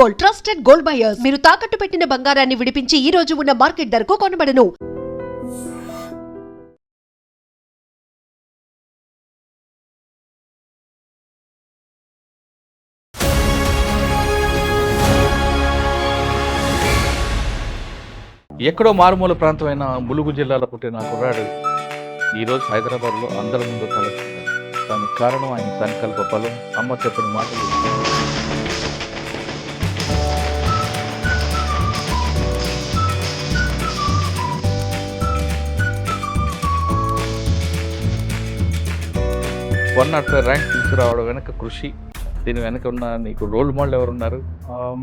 Gold, trusted gold buyers. మీరు తాకట్టు పెట్టిన బంగారాన్ని విడిపించి ఈ రోజు ఉన్న మార్కెట్ ధరకు కొనబడను. ఎక్కడో మారుమూల ప్రాంతమైన ములుగు జిల్లాలో పుట్టిన కుర్రాడు ఈరోజు హైదరాబాద్లో అందరి ముందు తలెత్తుతాడు. దానికి కారణం ఆయన సంకల్ప బలం, అమ్మ చెప్పిన మాటలు. వన్ నాట్ ర్యాంక్ తీసుకురావడం వెనక కృషి, దీని వెనక ఉన్న నీకు రోల్ మోడల్ ఎవరున్నారు?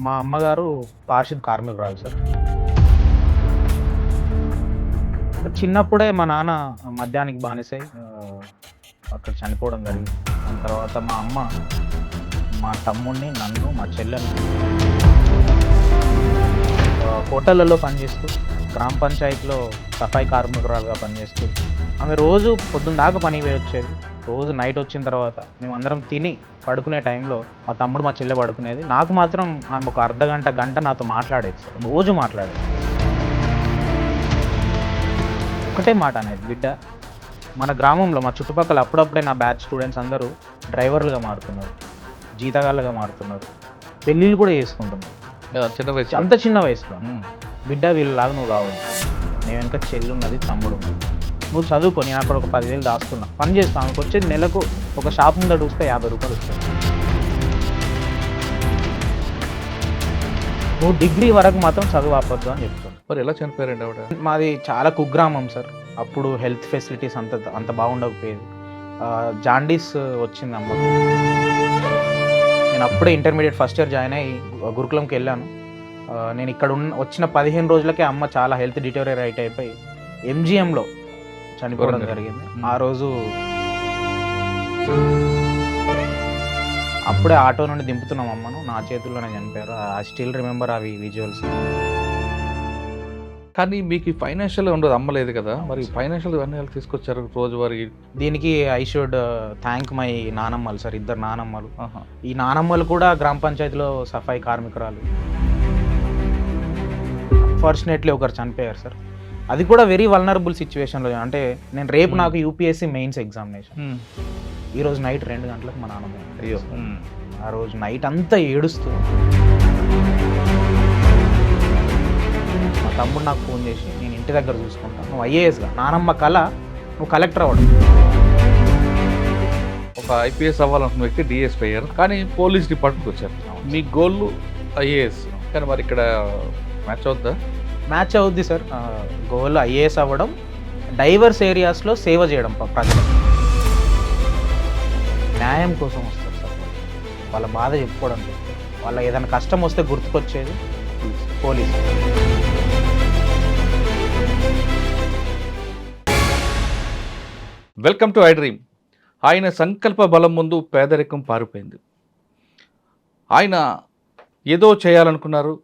మా అమ్మగారు పారిశుద్ధ కార్మికురాలు సార్. చిన్నప్పుడే మా నాన్న మద్యానికి బానిసై అక్కడ చనిపోవడం జరిగింది. దాని తర్వాత మా అమ్మ మా తమ్ముడిని, నన్ను, మా చెల్లెని హోటళ్ళలో పనిచేస్తూ, గ్రామ పంచాయతీలో సఫాయి కార్మికురాలుగా పనిచేస్తూ, ఆమె రోజు పొద్దున్న దాకా పని పోయి వచ్చేది. రోజు నైట్ వచ్చిన తర్వాత మేమందరం తిని పడుకునే టైంలో మా తమ్ముడు, మా చెల్లె పడుకునేది. నాకు మాత్రం ఆమె ఒక గంట నాతో మాట్లాడేది సార్. రోజు మాట్లాడేది. ఒకటే మాట అనేది, బిడ్డ, మన గ్రామంలో మా చుట్టుపక్కల అప్పుడప్పుడే నా బ్యాచ్ స్టూడెంట్స్ అందరూ డ్రైవర్లుగా మారుతున్నారు, జీతగాళ్ళుగా మారుతున్నారు, పెళ్ళిళ్ళు కూడా చేసుకుంటున్నారు చిన్న వయసు, అంత చిన్న వయసులో. బిడ్డ, వీళ్ళలాగా నువ్వు కావాలి. నేను వెనక చెల్లి ఉన్నది, తమ్ముడు ఉన్నది, నువ్వు చదువుకో, నేను అక్కడ ఒక 10,000 దాస్తున్నా, పని చేస్తాను. ఆమెకు వచ్చేది నెలకు ఒక షాప్ ముందర చూస్తే 50 రూపాయలు వస్తాయి. నువ్వు డిగ్రీ వరకు మాత్రం చదువు ఆపొద్దు అని చెప్తాను. మరి ఎలా చనిపోయారండి ఆవిడ? మాది చాలా కుగ్రామం సార్. అప్పుడు హెల్త్ ఫెసిలిటీస్ అంత బాగుండకపోయేది. జాండీస్ వచ్చింది అమ్మకు. నేను అప్పుడే ఇంటర్మీడియట్ ఫస్ట్ ఇయర్ జాయిన్ అయ్యి గురుకులంకి వెళ్ళాను. నేను ఇక్కడ వచ్చిన 15 రోజులకే అమ్మ చాలా హెల్త్ డిటోరియరేట్ అయిపోయి ఎంజిఎంలో చనిపోవడం జరిగింది. ఆ రోజు అప్పుడే ఆటో నుండి దింపుతున్నాం అమ్మను, నా చేతుల్లోనే చనిపోయారు. ఐ స్టిల్ రిమెంబర్ అవి విజువల్స్. కానీ మీకు ఫైనాన్షియల్ ఉండదు, అమ్మలేదు కదా, మరి ఫైనాన్షియల్ ఇవన్నీ ఎలా తీసుకొచ్చారు రోజువారీ? దీనికి ఐ షుడ్ థ్యాంక్ మై నానమ్మలు సార్, 2 నానమ్మలు. ఈ నానమ్మలు కూడా గ్రామ పంచాయతీలో సఫాయి కార్మికురాలు. అన్ఫార్చునేట్లీ ఒకరు చనిపోయారు సార్. అది కూడా వెరీ వల్నరబుల్ సిచ్యువేషన్లో. అంటే నేను రేపు నాకు యూపీఎస్సీ మెయిన్స్ ఎగ్జామినేషన్. ఈరోజు నైట్ 2 గంటలకు మా నాన్నమ్మ. అయ్యో. ఆ రోజు నైట్ అంతా ఏడుస్తూ మా తమ్ముడు నాకు ఫోన్ చేసి, నేను ఇంటి దగ్గర చూసుకుంటాను, నువ్వు ఐఏఎస్గా, నానమ్మ కళ నువ్వు కలెక్టర్ అవ్వడం. ఒక ఐపీఎస్ అవ్వాలనుకున్న వ్యక్తి డిఎస్పీ అయ్యారు, కానీ పోలీస్ డిపార్ట్మెంట్కి వచ్చారు. మీ గోల్ ఐఏఎస్, కానీ మరి ఇక్కడ మ్యాచ్ అవుద్దా? మ్యాచ్ అవుద్ది సార్. గోల్ ఐఏఎస్ అవ్వడం, డైవర్స్ ఏరియాస్లో సేవ చేయడం ప్రజలకు. న్యాయం కోసం వస్తారు సార్, వాళ్ళ బాధ చెప్పుకోవడం, వాళ్ళ ఏదైనా కష్టం వస్తే గుర్తుకొచ్చేది police. Welcome to I dream. ఆయన సంకల్ప బలం ముందు పేదరికం పారిపోయింది. ఆయన ఏదో చేయాలనుకున్నారు,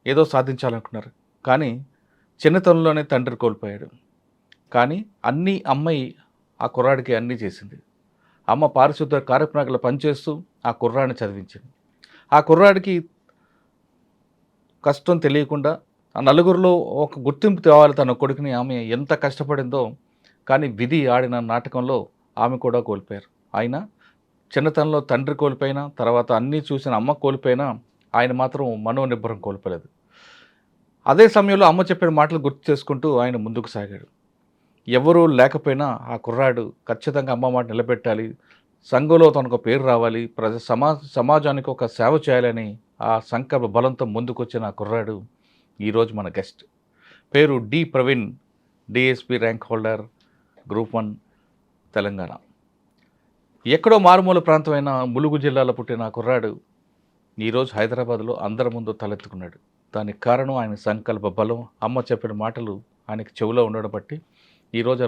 ఏదో సాధించాలనుకున్నారు, కానీ చిన్నతనంలోనే తండ్రి కోల్పోయాడు. కానీ అన్నీ అమ్మాయి ఆ కుర్రాడికి అన్నీ చేసింది. అమ్మ పారిశుద్ధ కార్యక్రమాలు పనిచేస్తూ ఆ కుర్రాడిని చదివించింది. ఆ కుర్రాడికి కష్టం తెలియకుండా ఆ నలుగురిలో ఒక గుర్తింపు తేవాలి తన కొడుకుని ఆమె ఎంత కష్టపడిందో. కానీ విధి ఆడిన నాటకంలో ఆమె కూడా కోల్పోయారు. ఆయన చిన్నతనంలో తండ్రి కోల్పోయినా, తర్వాత అన్నీ చూసిన అమ్మ కోల్పోయినా, ఆయన మాత్రం మనోనిబ్బరం కోల్పోలేదు. అదే సమయంలో అమ్మ చెప్పిన మాటలు గుర్తు చేసుకుంటూ ఆయన ముందుకు సాగాడు. ఎవరూ లేకపోయినా ఆ కుర్రాడు ఖచ్చితంగా అమ్మ మాట నిలబెట్టాలి, సంఘంలో తనకు పేరు రావాలి, సమాజానికి ఒక సేవ చేయాలని ఆ సంకల్ప బలంతో ముందుకొచ్చిన ఆ కుర్రాడు ఈరోజు మన గెస్ట్. పేరు D Praveen, DSP rank holder, group 1 Telangana. ఎక్కడో మారుమూల ప్రాంతమైన ములుగు జిల్లాలో పుట్టిన ఆ కుర్రాడు ఈరోజు హైదరాబాద్లో అందరి ముందు తలెత్తుకున్నాడు. దానికి కారణం ఆయన సంకల్ప బలం, అమ్మ చెప్పిన మాటలు ఆయనకి చెవిలో ఉండడం బట్టి ఈరోజు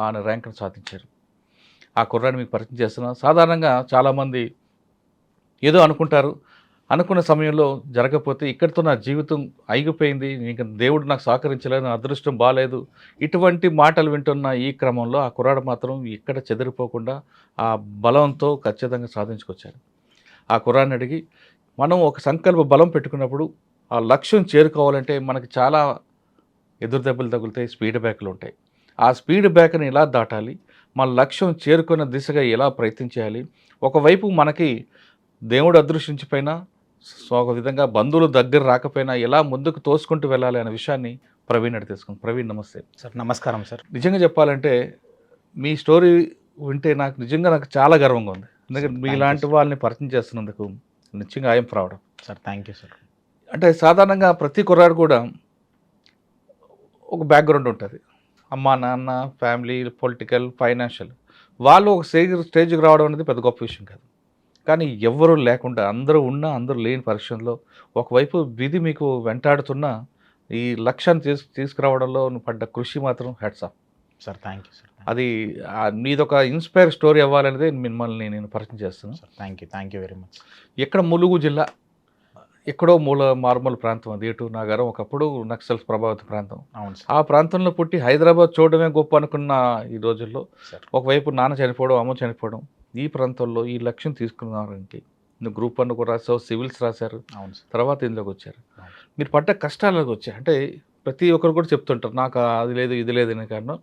ఆయన ర్యాంక్ని సాధించారు. ఆ కుర్రాడిని మీకు పరిచయం చేస్తున్నా. సాధారణంగా చాలామంది ఏదో అనుకుంటారు, అనుకున్న సమయంలో జరగకపోతే ఇక్కడితో నా జీవితం అయిపోయింది, ఇంకా దేవుడు నాకు సహకరించలేదు, నా అదృష్టం బాగాలేదు, ఇటువంటి మాటలు వింటున్న ఈ క్రమంలో ఆ కుర్రాడు మాత్రం ఇక్కడ చెదిరిపోకుండా ఆ బలంతో ఖచ్చితంగా సాధించుకొచ్చారు. ఆ కుర్రాడిని అడిగి మనం ఒక సంకల్ప బలం పెట్టుకున్నప్పుడు ఆ లక్ష్యం చేరుకోవాలంటే మనకి చాలా ఎదురు దెబ్బలు తగులుతాయి, స్పీడ్ బ్రేకర్లు ఉంటాయి. ఆ స్పీడ్ బ్రేకర్ని ఎలా దాటాలి, మన లక్ష్యం చేరుకున్న దిశగా ఎలా ప్రయత్నం చేయాలి, ఒకవైపు మనకి దేవుడు అదృష్టించిపోయినా ఒక విధంగా బంధువులు దగ్గర రాకపోయినా ఎలా ముందుకు తోసుకుంటూ వెళ్ళాలి అనే విషయాన్ని ప్రవీణ్ అడిగి తెలుసుకుందాం. ప్రవీణ్ నమస్తే. సార్ నమస్కారం సార్. నిజంగా చెప్పాలంటే మీ స్టోరీ వింటే నాకు చాలా గర్వంగా ఉంది. ఎందుకంటే Thank you, మీలాంటి sir. వాళ్ళని పరిచయం చేస్తున్నందుకు నిజంగా I'm proud. Sir thank you sir. అంటే సాధారణంగా ప్రతి కుర్రాడు కూడా ఒక బ్యాక్గ్రౌండ్ ఉంటుంది. అమ్మ, నాన్న, ఫ్యామిలీ, పొలిటికల్, ఫైనాన్షియల్. వాళ్ళు ఒక స్టేజ్కి రావడం అనేది పెద్ద గొప్ప విషయం కాదు. కానీ ఎవ్వరూ లేకుండా అందరూ ఉన్నా అందరూ లేని పరిస్థితుల్లో ఒకవైపు విధి మీకు వెంటాడుతున్న ఈ లక్ష్యాన్ని తీసుకురావడంలో నువ్వు పడ్డ కృషి మాత్రం hats off. Sir thank you sir. అది మీదొక ఇన్స్పైర్ స్టోరీ అవ్వాలనేదే మిమ్మల్ని నేను పరిచయం చేస్తున్నాను. Sir thank you very much. ఎక్కడ ములుగు జిల్లా ఎక్కడో మారుమూల ప్రాంతం అది. ఏటూరు నాగారం ఒకప్పుడు నక్సల్స్ ప్రభావిత ప్రాంతం. అవును సార్. ఆ ప్రాంతంలో పుట్టి హైదరాబాద్ చూడడమే గొప్ప అనుకున్న ఈ రోజుల్లో సార్ ఒకవైపు నాన్న చనిపోవడం, అమ్మ చనిపోవడం, ఈ ప్రాంతంలో ఈ లక్ష్యం తీసుకున్నారంటే నువ్వు గ్రూప్ 1 కూడా రాసావు, సివిల్స్ రాశారు, అవును సార్. తర్వాత ఇందులోకి వచ్చారు. అవును. మీరు పడ్డ కష్టాలకు వచ్చాయి అంటే ప్రతి ఒక్కరు కూడా చెప్తుంటారు నాకు అది లేదు ఇది లేదు అనే కారణం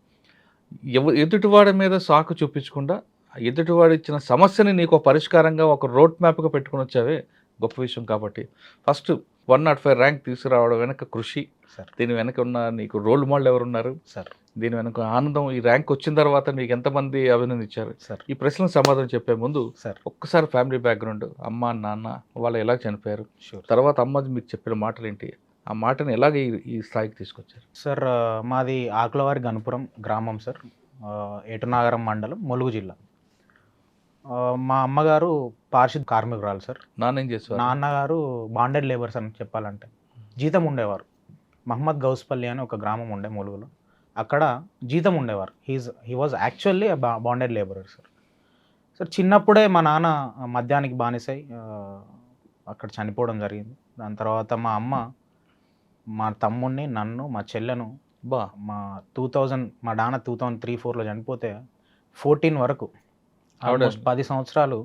ఎదుటివాడి మీద సాకు చూపించకుండా ఎదుటివాడు ఇచ్చిన సమస్యని నీకు ఒక పరిష్కారంగా ఒక రోడ్ మ్యాప్గా పెట్టుకుని వచ్చావే గొప్ప విషయం. కాబట్టి ఫస్ట్ 105 ర్యాంక్ తీసుకురావడం వెనక కృషి, సార్ దీని వెనక ఉన్న నీకు రోల్ మోడల్ ఎవరున్నారు, సార్ దీని వెనక ఆనందం, ఈ ర్యాంక్ వచ్చిన తర్వాత మీకు ఎంతమంది అభినందించారు, సార్ ఈ ప్రశ్నలకు సమాధానం చెప్పే ముందు సార్ ఒక్కసారి ఫ్యామిలీ బ్యాక్గ్రౌండ్, అమ్మ నాన్న వాళ్ళు ఎలా చనిపోయారు, షూర్. తర్వాత అమ్మ మీకు చెప్పిన మాటలు ఏంటి, ఆ మాటను ఎలాగ ఈ స్థాయికి తీసుకొచ్చారు? సార్ మాది ఆకులవారి గణపురం గ్రామం సార్. ఏటునాగరం మండలం, ములుగు జిల్లా. మా అమ్మగారు పారిశుద్ధ కార్మికురాలు సార్. నాన్న ఏం చేసేవారు? నాన్నగారు బాండెడ్ లేబర్స్ అని చెప్పాలంటే జీతం ఉండేవారు. మహమ్మద్ గౌస్పల్లి అని ఒక గ్రామం ఉండే ములుగులో, అక్కడ జీతం ఉండేవారు. He was actually bonded labourer sir. Sir చిన్నప్పుడే మా నాన్న మద్యానికి బానిసై అక్కడ చనిపోవడం జరిగింది. దాని తర్వాత మా అమ్మ మా తమ్ముడిని, నన్ను, మా చెల్లెను బా మా 2000 మా నాన్న 2003-4లో చనిపోతే 14 వరకు ఆవిడ 10 సంవత్సరాలు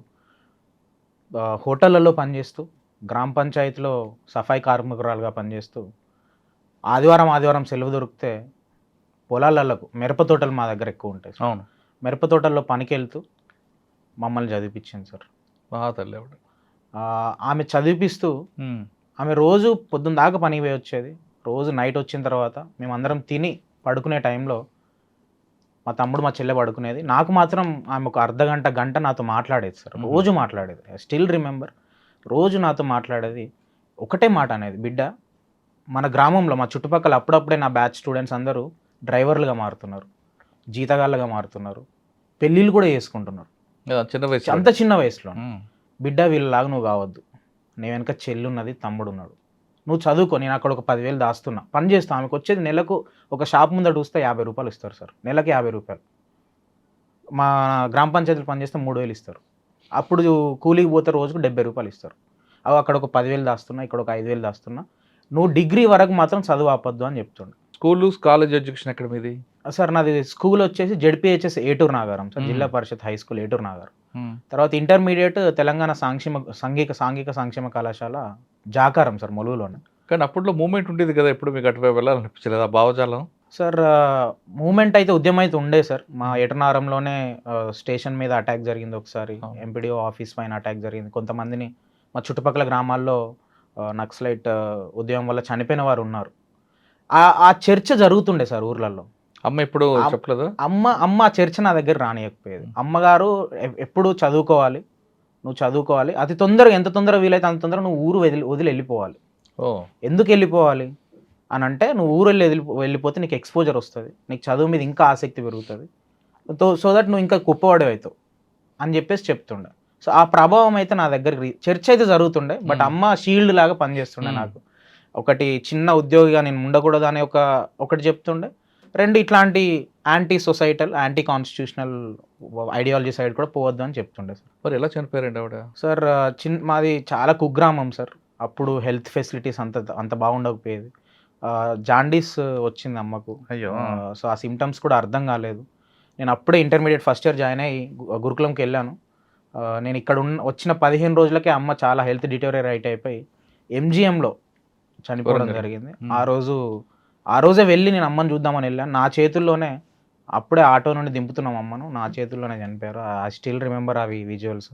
హోటళ్ళల్లో పనిచేస్తూ, గ్రామ పంచాయతీలో సఫాయి కార్మికురాలుగా పనిచేస్తూ, ఆదివారం సెలవు దొరికితే పొలాలకు, మిరప తోటలు మా దగ్గర ఎక్కువ ఉంటాయి సార్. అవును, మిరప తోటల్లో పనికి వెళ్తూ మమ్మల్ని చదివిపించింది సార్. మహా తల్లి ఆవిడ. ఆమె చదివిపిస్తూ ఆమె రోజు పొద్దున్న దాకా పనికి పోయి వచ్చేది. రోజు నైట్ వచ్చిన తర్వాత మేమందరం తిని పడుకునే టైంలో మా తమ్ముడు మా చెల్లె పడుకునేది. నాకు మాత్రం ఆమె ఒక గంట నాతో మాట్లాడేది సార్. రోజు మాట్లాడేది. స్టిల్ రిమెంబర్, రోజు నాతో మాట్లాడేది. ఒకటే మాట అనేది, బిడ్డ మన గ్రామంలో మా చుట్టుపక్కల అప్పుడప్పుడే నా బ్యాచ్ స్టూడెంట్స్ అందరూ డ్రైవర్లుగా మారుతున్నారు, జీతగాళ్ళగా మారుతున్నారు, పెళ్ళిళ్ళు కూడా చేసుకుంటున్నారు చిన్న వయసు, అంత చిన్న వయసులో. బిడ్డ వీళ్ళలాగా నువ్వు కావద్దు, నీ వెనక చెల్లున్నది, తమ్ముడు ఉన్నాడు, నువ్వు చదువుకో, నేను అక్కడ ఒక 10,000 దాస్తున్నా, పని చేస్తా. ఆమెకు వచ్చేది నెలకు ఒక షాప్ ముందట చూస్తే 50 రూపాయలు ఇస్తారు సార్. నెలకి 50 రూపాయలు. మా గ్రామ పంచాయతీలు పని చేస్తే 3,000 ఇస్తారు. అప్పుడు కూలీకి పోతే రోజుకు 70 రూపాయలు ఇస్తారు. అవి అక్కడ ఒక 10,000 దాస్తున్నా, ఇక్కడ ఒక 5,000 దాస్తున్నా, నువ్వు డిగ్రీ వరకు మాత్రం చదువు ఆపొద్దు అని చెప్తుండే. స్కూలు కాలేజ్ ఎడ్యుకేషన్ ఎక్కడ మీది? సార్ నాది స్కూల్ వచ్చేసి జెడ్పీహెచ్ఎస్ ఏటూరు నాగారం సార్, జిల్లా పరిషత్ హై స్కూల్ ఏటూరు నాగారం. తర్వాత ఇంటర్మీడియట్ తెలంగాణ సాంఘిక సంక్షేమ కళాశాల జాకారం సార్, ములుగులోనే. కానీ అప్పట్లో మూమెంట్ ఉండేది కదా, ఎప్పుడు మీకు అటువైపు వెళ్ళాలనిపించలేదు ఆ భావజాలం? సార్ మూమెంట్ అయితే, ఉద్యమం అయితే ఉండే సార్. మా ఏటనారంలోనే స్టేషన్ మీద అటాక్ జరిగింది ఒకసారి, ఎంపీడీఓ ఆఫీస్ పైన అటాక్ జరిగింది. కొంతమందిని మా చుట్టుపక్కల గ్రామాల్లో నక్సలైట్ ఉద్యమం వల్ల చనిపోయిన వారు ఉన్నారు. ఆ చర్చ జరుగుతుండే సార్ ఊర్లలో. అమ్మ ఎప్పుడు చెప్పలేదా? అమ్మ ఆ చర్చ నా దగ్గర రానియకపోయేది. అమ్మగారు ఎప్పుడు చదువుకోవాలి, నువ్వు చదువుకోవాలి, అతి తొందరగా, ఎంత తొందరగా వీలైతే అంత తొందరగా నువ్వు ఊరు వదిలి వెళ్ళిపోవాలి. ఎందుకు వెళ్ళిపోవాలి అని అంటే, నువ్వు ఊరు వెళ్ళిపోతే నీకు ఎక్స్పోజర్ వస్తుంది, నీకు చదువు మీద ఇంకా ఆసక్తి పెరుగుతుంది, సో దట్ నువ్వు ఇంకా గొప్పవాడే అవుతావు అని చెప్పేసి చెప్తుండే. సో ఆ ప్రభావం అయితే నా దగ్గరికి చర్చ అయితే జరుగుతుండే. బట్ అమ్మ షీల్డ్ లాగా పనిచేస్తుండే నాకు. ఒకటి, చిన్న ఉద్యోగిగా నేను ఉండకూడదు అనే ఒకటి చెప్తుండే. 2, ఇట్లాంటి anti societal, anti constitutional ideology side కూడా పోవద్దు అని చెప్తుండే సార్. మరి ఎలా చనిపోయారండి ఆవిడ? సార్ మాది చాలా కుగ్రామం సార్. అప్పుడు హెల్త్ ఫెసిలిటీస్ అంత బాగుండకపోయేది. జాండీస్ వచ్చింది అమ్మకు. అయ్యో. సో ఆ సిమ్టమ్స్ కూడా అర్థం కాలేదు. నేను అప్పుడే ఇంటర్మీడియట్ ఫస్ట్ ఇయర్ జాయిన్ అయ్యి గురుకులంకి వెళ్ళాను. నేను ఇక్కడ వచ్చిన 15 రోజులకే అమ్మ చాలా హెల్త్ డిటోరియరేట్ అయిపోయి ఎంజిఎంలో చనిపోవడం వరంగల్. జరిగింది. Hmm. ఆ రోజే వెళ్ళి నేను అమ్మని చూద్దామని వెళ్ళాను. నా చేతుల్లోనే అప్పుడే ఆటో నుండి దింపుతున్నాం అమ్మను, నా చేతుల్లోనే చనిపోయారు. ఐ స్టిల్ రిమెంబర్ అవి విజువల్స్.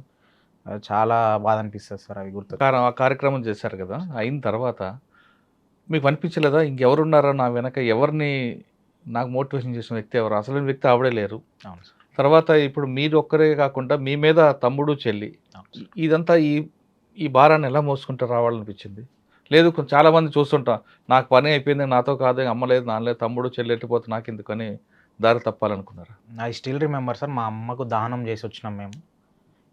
చాలా బాధ అనిపిస్తుంది సార్ అవి గుర్తు. ఆ కార్యక్రమం చేశారు కదా, అయిన తర్వాత మీకు అనిపించలేదా ఇంకెవరున్నారా నా వెనక, ఎవరిని నాకు మోటివేషన్ చేసిన వ్యక్తి ఎవరు, అసలు వ్యక్తి ఆవిడే లేరు. అవును సార్. తర్వాత ఇప్పుడు మీరు ఒక్కరే కాకుండా మీ మీద తమ్ముడు చెల్లి, అవును సార్. ఇదంతా ఈ భారాన్ని ఎలా మోసుకుంటూ రావాలనిపించింది? లేదు చాలామంది చూస్తుంటాం, నాకు పని అయిపోయింది, నాతో కాదు, అమ్మ లేదు, నాన్న లేదు, తమ్ముడు చెల్లి ఎట్టిపోతే నాకు ఎందుకని దారి తప్పాలనుకున్నారా? ఐ స్టిల్ రిమెంబర్ సార్, మా అమ్మకు దానం చేసి వచ్చినాం మేము.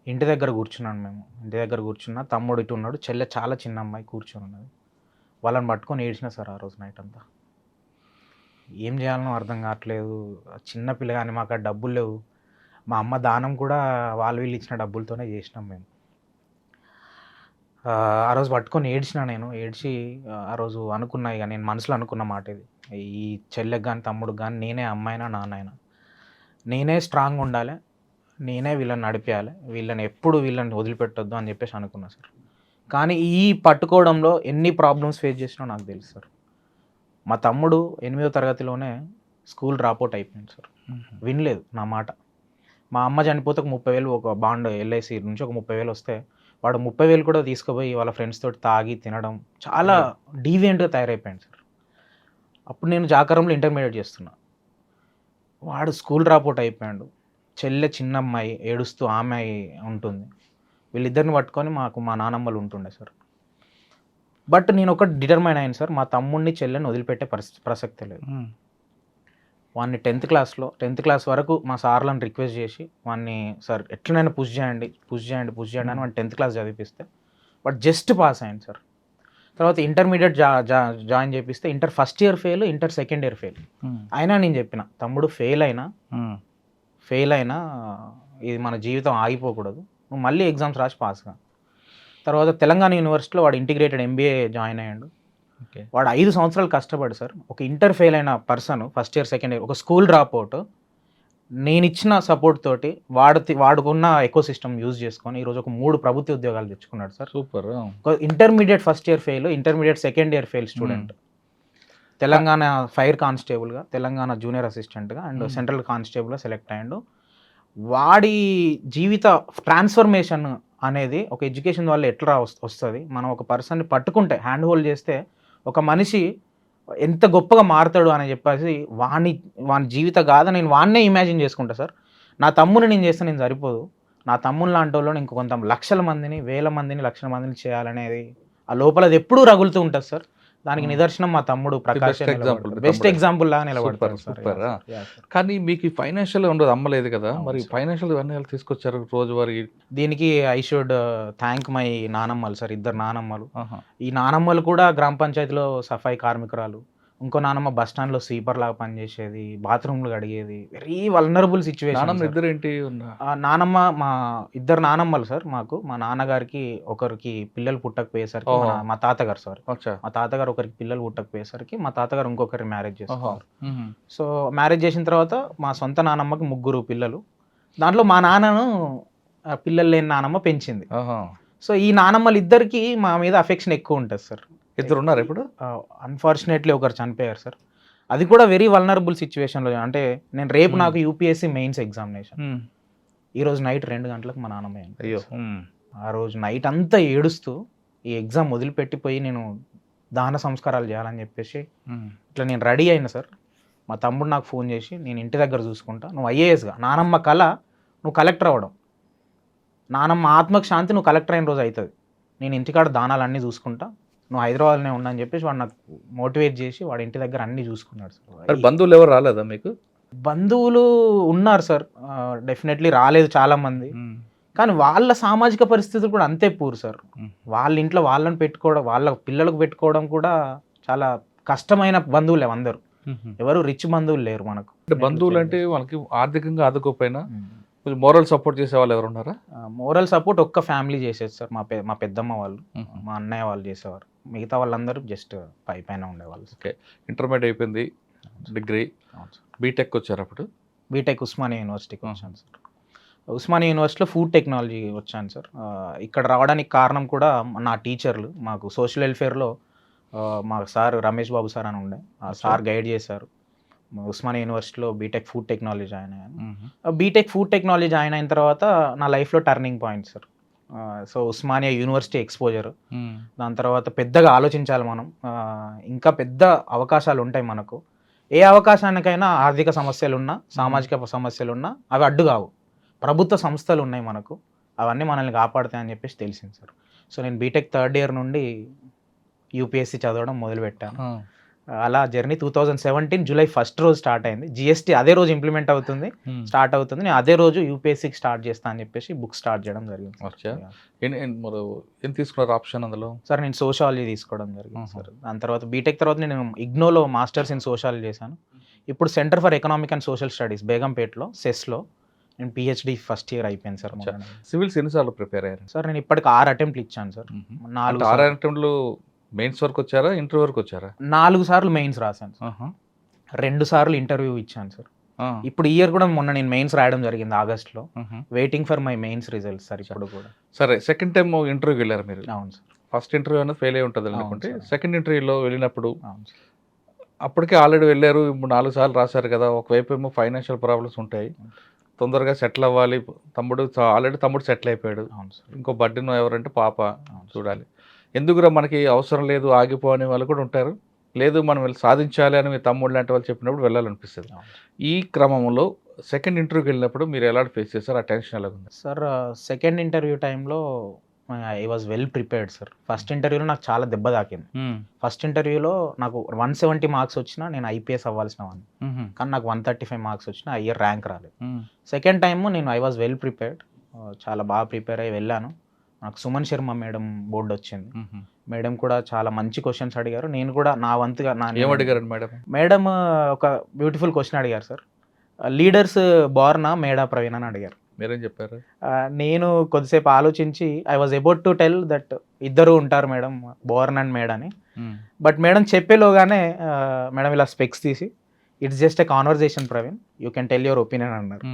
ఇంటి దగ్గర కూర్చున్నాను మేము. ఇంటి దగ్గర కూర్చున్నా, తమ్ముడు ఇటు ఉన్నాడు, చెల్లె చాలా చిన్న అమ్మాయి కూర్చొని ఉన్నది. వాళ్ళని పట్టుకొని ఏడ్చిన సార్ ఆ రోజు నైట్ అంతా. ఏం చేయాలనో అర్థం కావట్లేదు. చిన్న పిల్ల కానీ మాకు ఆ డబ్బులు లేవు. మా అమ్మ దానం కూడా వీళ్ళు ఇచ్చిన డబ్బులతోనే చేసినాం మేము. ఆ రోజు పట్టుకొని ఏడ్చిన నేను. ఏడ్చి ఆ రోజు అనుకున్నా, ఇక నేను మనసులో అనుకున్న మాట ఇది, ఈ చెల్లెకి కానీ తమ్ముడికి కానీ నేనే అమ్మాయినా నాన్నైనా నేనే స్ట్రాంగ్ ఉండాలి, నేనే వీళ్ళని నడిపేయాలి, వీళ్ళని వదిలిపెట్టొద్దు అని చెప్పేసి అనుకున్నా సార్. కానీ ఈ పట్టుకోవడంలో ఎన్ని ప్రాబ్లమ్స్ ఫేస్ చేసినా నాకు తెలుసు సార్. మా తమ్ముడు 8వ తరగతిలోనే స్కూల్ డ్రాప్అవుట్ అయిపోయింది సార్. వినలేదు నా మాట. మా అమ్మ చనిపోతే ఒక 30,000 ఒక బాండ్ ఎల్ఐసి నుంచి ఒక 30,000 వస్తే వాడు 30,000 కూడా తీసుకుపోయి వాళ్ళ ఫ్రెండ్స్ తోటి తాగి తినడం, చాలా డీవియంట్గా తయారైపోయాడు సార్. అప్పుడు నేను జాకారంలో ఇంటర్మీడియట్ చేస్తున్నా. వాడు స్కూల్ డ్రాప్అవుట్ అయిపోయాడు. చెల్లె చిన్న అమ్మాయి ఏడుస్తూ ఆమె ఉంటుంది. వీళ్ళిద్దరిని పట్టుకొని మా నానమ్మలు ఉంటుండే సార్. బట్ నేను ఒకటి డిటర్మైన్ అయ్యాను సార్, మా తమ్ముడిని చెల్లెని వదిలిపెట్టే ప్రసక్తే లేదు. వాడిని 10th క్లాస్ వరకు మా సార్లను రిక్వెస్ట్ చేసి వాడిని సార్ ఎట్లనైనా పుష్ చేయండి అని వాడిని 10th క్లాస్ చదివిపిస్తే బట్ జస్ట్ పాస్ అయ్యాను సార్. తర్వాత ఇంటర్మీడియట్ జాయిన్ చేపిస్తే inter first year fail, inter second year fail. అయినా నేను చెప్పిన, తమ్ముడు ఫెయిల్ అయినా ఇది మన జీవితం ఆగిపోకూడదు, నువ్వు మళ్ళీ ఎగ్జామ్స్ రాసి పాస్గా. తర్వాత తెలంగాణ యూనివర్సిటీలో వాడు ఇంటిగ్రేటెడ్ MBA జాయిన్ అయ్యాడు. వాడు 5 సంవత్సరాలు కష్టపడి సార్, ఒక ఇంటర్ ఫెయిల్ అయిన person first year second year, ఒక స్కూల్ డ్రాప్అవుట్, నేను ఇచ్చిన సపోర్ట్ తోటి వాడుకున్న ఎకో సిస్టమ్ యూజ్ చేసుకొని ఈరోజు ఒక 3 ప్రభుత్వ ఉద్యోగాలు తెచ్చుకున్నాడు సార్. సూపర్. ఒక intermediate first year fail, intermediate second year fail student, Telangana fire కానిస్టేబుల్గా, తెలంగాణ జూనియర్ అసిస్టెంట్గా అండ్ సెంట్రల్ కానిస్టేబుల్గా సెలెక్ట్ అయ్యాడు. వాడి జీవిత ట్రాన్స్ఫర్మేషన్ అనేది ఒక ఎడ్యుకేషన్ వల్ల ఎట్లా వస్తుంది, మనం ఒక పర్సన్ని పట్టుకుంటే హ్యాండ్ హోల్డ్ చేస్తే ఒక మనిషి ఎంత గొప్పగా మారుతాడు అని చెప్పేసి వాని జీవిత గాథ నేను వాన్నే ఇమాజిన్ చేసుకుంటా సార్. నా తమ్ముని నేను చేస్తే నేను సరిపోదు, నా తమ్ముని లాంటి వాళ్ళని ఇంకొంత లక్షల మందిని, వేల మందిని, లక్షల మందిని చేయాలనేది ఆ లోపల అది ఎప్పుడూ రగులుతూ ఉంటుంది సార్. దానికి నిదర్శనం మా తమ్ముడు ప్రకాష్, బెస్ట్ ఎగ్జాంపుల్ లాగా నిలబడతారు సూపర్. కానీ మీకు ఫైనాన్షియల్ ఉండదు, అమ్మలేదు కదా, మరి ఫైనాన్షియల్ అన్నీ తీసుకొచ్చారు రోజువారీ? దీనికి ఐ షుడ్ థ్యాంక్ మై నానమ్మలు సార్, 2 నానమ్మలు. ఈ నానమ్మలు కూడా గ్రామ పంచాయతీలో సఫాయి కార్మికురాలు, ఇంకో నానమ్మ బస్ స్టాండ్లో స్వీపర్ లాగా పనిచేసేది, బాత్రూమ్లు కడిగేది. Very vulnerable situation. నానమ్మ మా 2 నానమ్మలు సార్ మాకు. మా నాన్నగారికి ఒకరికి పిల్లలు పుట్టకపోయేసరికి మా తాతగారు సార్, మా తాతగారు ఒకరికి పిల్లలు పుట్టకపోయేసరికి మా తాతగారు ఇంకొకరి మ్యారేజ్ చేసుకున్నారు. సో మ్యారేజ్ చేసిన తర్వాత మా సొంత నానమ్మకి 3 పిల్లలు. దాంట్లో మా నాన్నను పిల్లలు లేని నానమ్మ పెంచింది. సో ఈ నానమ్మలు ఇద్దరికి మా మీద అఫెక్షన్ ఎక్కువ ఉంటుంది సార్. 2 ఉన్నారు ఇప్పుడు? అన్ఫార్చునేట్లీ ఒకరు చనిపోయారు సార్. అది కూడా వెరీ వల్నరబుల్ సిచ్యువేషన్లో. అంటే నేను రేపు నాకు UPSC మెయిన్స్ ఎగ్జామినేషన్, ఈరోజు నైట్ 2 గంటలకు మా నాన్నమ్మ. అయ్యో. ఆ రోజు నైట్ అంతా ఏడుస్తూ ఈ ఎగ్జామ్ వదిలిపెట్టిపోయి నేను దాన సంస్కారాలు చేయాలని చెప్పేసి ఇట్లా నేను రెడీ అయినా సార్. మా తమ్ముడు నాకు ఫోన్ చేసి, నేను ఇంటి దగ్గర చూసుకుంటా, నువ్వు IASగా, నానమ్మ కళ నువ్వు కలెక్టర్ అవ్వడం, నానమ్మ ఆత్మకు శాంతి నువ్వు కలెక్టర్ అయిన రోజు అవుతుంది, నేను ఇంటికాడ దానాలన్నీ చూసుకుంటా, నువ్వు హైదరాబాద్లోనే ఉన్నా అని చెప్పేసి వాడు నాకు మోటివేట్ చేసి వాడి ఇంటి దగ్గర అన్నీ చూసుకున్నాడు సార్. బంధువులు ఎవరు రాలేదా మీకు? బంధువులు ఉన్నారు సార్, డెఫినెట్లీ రాలేదు చాలామంది. కానీ వాళ్ళ సామాజిక పరిస్థితులు కూడా అంతే పూర్ సార్. వాళ్ళ ఇంట్లో వాళ్ళని పెట్టుకోవడం, వాళ్ళ పిల్లలకు పెట్టుకోవడం కూడా చాలా కష్టమైన బంధువులే అందరూ. ఎవరు రిచ్ బంధువులు లేరు మనకు. బంధువులు అంటే వాళ్ళకి ఆర్థికంగా ఆదుకోపోయినా కొంచెం మోరల్ సపోర్ట్ చేసే వాళ్ళు ఎవరు ఉన్నారా? మోరల్ సపోర్ట్ ఒక్క ఫ్యామిలీ చేసేది సార్, మా పెద్దమ్మ వాళ్ళు, మా అన్నయ్య వాళ్ళు చేసేవారు. మిగతా వాళ్ళందరూ జస్ట్ పైన ఉండేవాళ్ళు. ఓకే. ఇంటర్మీడియట్ అయిపోయింది, డిగ్రీ, బీటెక్ వచ్చారు. అప్పుడు బీటెక్ ఉస్మానియా యూనివర్సిటీకి వచ్చాను సార్. ఉస్మానియా యూనివర్సిటీలో ఫుడ్ టెక్నాలజీ వచ్చాను సార్. ఇక్కడ రావడానికి కారణం కూడా నా టీచర్లు. మాకు సోషల్ వెల్ఫేర్లో మా సార్ రమేష్ బాబు సార్ అని ఉండే. ఆ సార్ గైడ్ చేశారు. ఉస్మానియా యూనివర్సిటీలో బీటెక్ ఫుడ్ టెక్నాలజీ జాయిన్ అయ్యాను. బీటెక్ ఫుడ్ టెక్నాలజీ జాయిన్ అయిన తర్వాత నా లైఫ్లో turning point sir. So Osmania university exposure, దాని తర్వాత పెద్దగా ఆలోచించాలి మనం. ఇంకా పెద్ద అవకాశాలు ఉంటాయి మనకు. ఏ అవకాశానికైనా ఆర్థిక సమస్యలున్నా, సామాజిక సమస్యలున్నా అవి అడ్డు కావు. ప్రభుత్వ సంస్థలు ఉన్నాయి మనకు, అవన్నీ మనల్ని కాపాడుతాయని చెప్పేసి తెలిసింది సార్. సో నేను బీటెక్ థర్డ్ ఇయర్ నుండి యూపీఎస్సీ చదవడం మొదలుపెట్టాను. అలా జర్నీ 2017 జూలై 1 రోజు స్టార్ట్ అయింది. జిఎస్టీ అదే రోజు ఇంప్లిమెంట్ అవుతుంది, స్టార్ట్ అవుతుంది. నేను అదే రోజు యూపీఎస్సీకి స్టార్ట్ చేస్తా అని చెప్పేసి బుక్ స్టార్ట్ చేయడం జరిగింది. ఏం తీసుకున్నారు ఆప్షన్ అందులో? సార్ నేను సోషాలజీ తీసుకోవడం జరిగింది సార్. దాని తర్వాత బీటెక్ తర్వాత నేను ఇగ్నోలో మాస్టర్స్ ఇన్ సోషాలజీ చేశాను. ఇప్పుడు centre for economic and social studies బేగంపేటలో సెస్లో నేను పిహెచ్డి ఫస్ట్ ఇయర్ అయిపోయింది సార్. సివిల్స్ ఎన్నిసార్లు ప్రిపేర్ అయ్యారు సార్? నేను ఇప్పటికి 6 అటెంప్ట్లు ఇచ్చాను సార్. 6 అటెంప్ట్లు మెయిన్స్ వరకు వచ్చారా, ఇంటర్వ్యూ వరకు వచ్చారా? 4 సార్లు మెయిన్స్ రాశాను సార్. 2 సార్లు ఇంటర్వ్యూ ఇచ్చాను సార్. ఇప్పుడు ఇయర్ కూడా మొన్న నేను మెయిన్స్ రాయడం జరిగింది ఆగస్ట్లో. Waiting for my mains results sir ఇప్పుడు కూడా. సరే, సెకండ్ టైం ఇంటర్వ్యూకి వెళ్ళారు మీరు? అవును సార్. ఫస్ట్ ఇంటర్వ్యూ అనేది ఫెయిల్ అయి ఉంటుంది అనుకుంటే, సెకండ్ ఇంటర్వ్యూలో వెళ్ళినప్పుడు అప్పటికే ఆల్రెడీ వెళ్ళారు, ఇప్పుడు 4 సార్లు రాశారు కదా. ఒకవైపు ఏమో ఫైనాన్షియల్ ప్రాబ్లమ్స్ ఉంటాయి, తొందరగా సెటిల్ అవ్వాలి. ఆల్రెడీ తమ్ముడు సెటిల్ అయిపోయాడు, ఇంకో బర్డెన్ ఎవరంటే పాప చూడాలి. ఎందుకురా మనకి అవసరం లేదు ఆగిపోని వాళ్ళు కూడా ఉంటారు. లేదు మనం వెళ్ళి సాధించాలి అని మీ తమ్ముడు లాంటి వాళ్ళు చెప్పినప్పుడు వెళ్ళాలనిపిస్తుంది. ఈ క్రమంలో సెకండ్ ఇంటర్వ్యూకి వెళ్ళినప్పుడు మీరు ఎలా ఫేస్ చేస్తారు? ఆ టెన్షన్ ఎలా ఉంది సార్? సెకండ్ ఇంటర్వ్యూ టైంలో I was well prepared sir. First ఇంటర్వ్యూలో నాకు చాలా దెబ్బ తాకింది. ఫస్ట్ ఇంటర్వ్యూలో నాకు 170 మార్క్స్ వచ్చినా నేను ఐపీఎస్ అవ్వాల్సిన వాడిని, కానీ నాకు 135 మార్క్స్ వచ్చినా ఇయర్ ర్యాంక్ రాలేదు. సెకండ్ టైము నేను ఐ వాజ్ వెల్ ప్రిపేర్డ్, చాలా బాగా ప్రిపేర్ అయ్యి వెళ్ళాను. నాకు సుమన్ శర్మ మేడం బోర్డు వచ్చింది. మేడం కూడా చాలా మంచి క్వశ్చన్స్ అడిగారు. నేను కూడా నా వంతుగా ఏమడిగారు మేడం? ఒక బ్యూటిఫుల్ క్వశ్చన్ అడిగారు sir. Leaders born or made Praveen అని అడిగారు. మీరేం చెప్పారు? నేను కొద్దిసేపు ఆలోచించి I was about to tell that ఇద్దరు ఉంటారు మేడం, బోర్న్ అండ్ మేడ్ అని. బట్ మేడం చెప్పేలోగానే మేడం ఇలా స్పెక్స్ తీసి it's just a conversation Praveen, you can tell your opinion అన్నారు.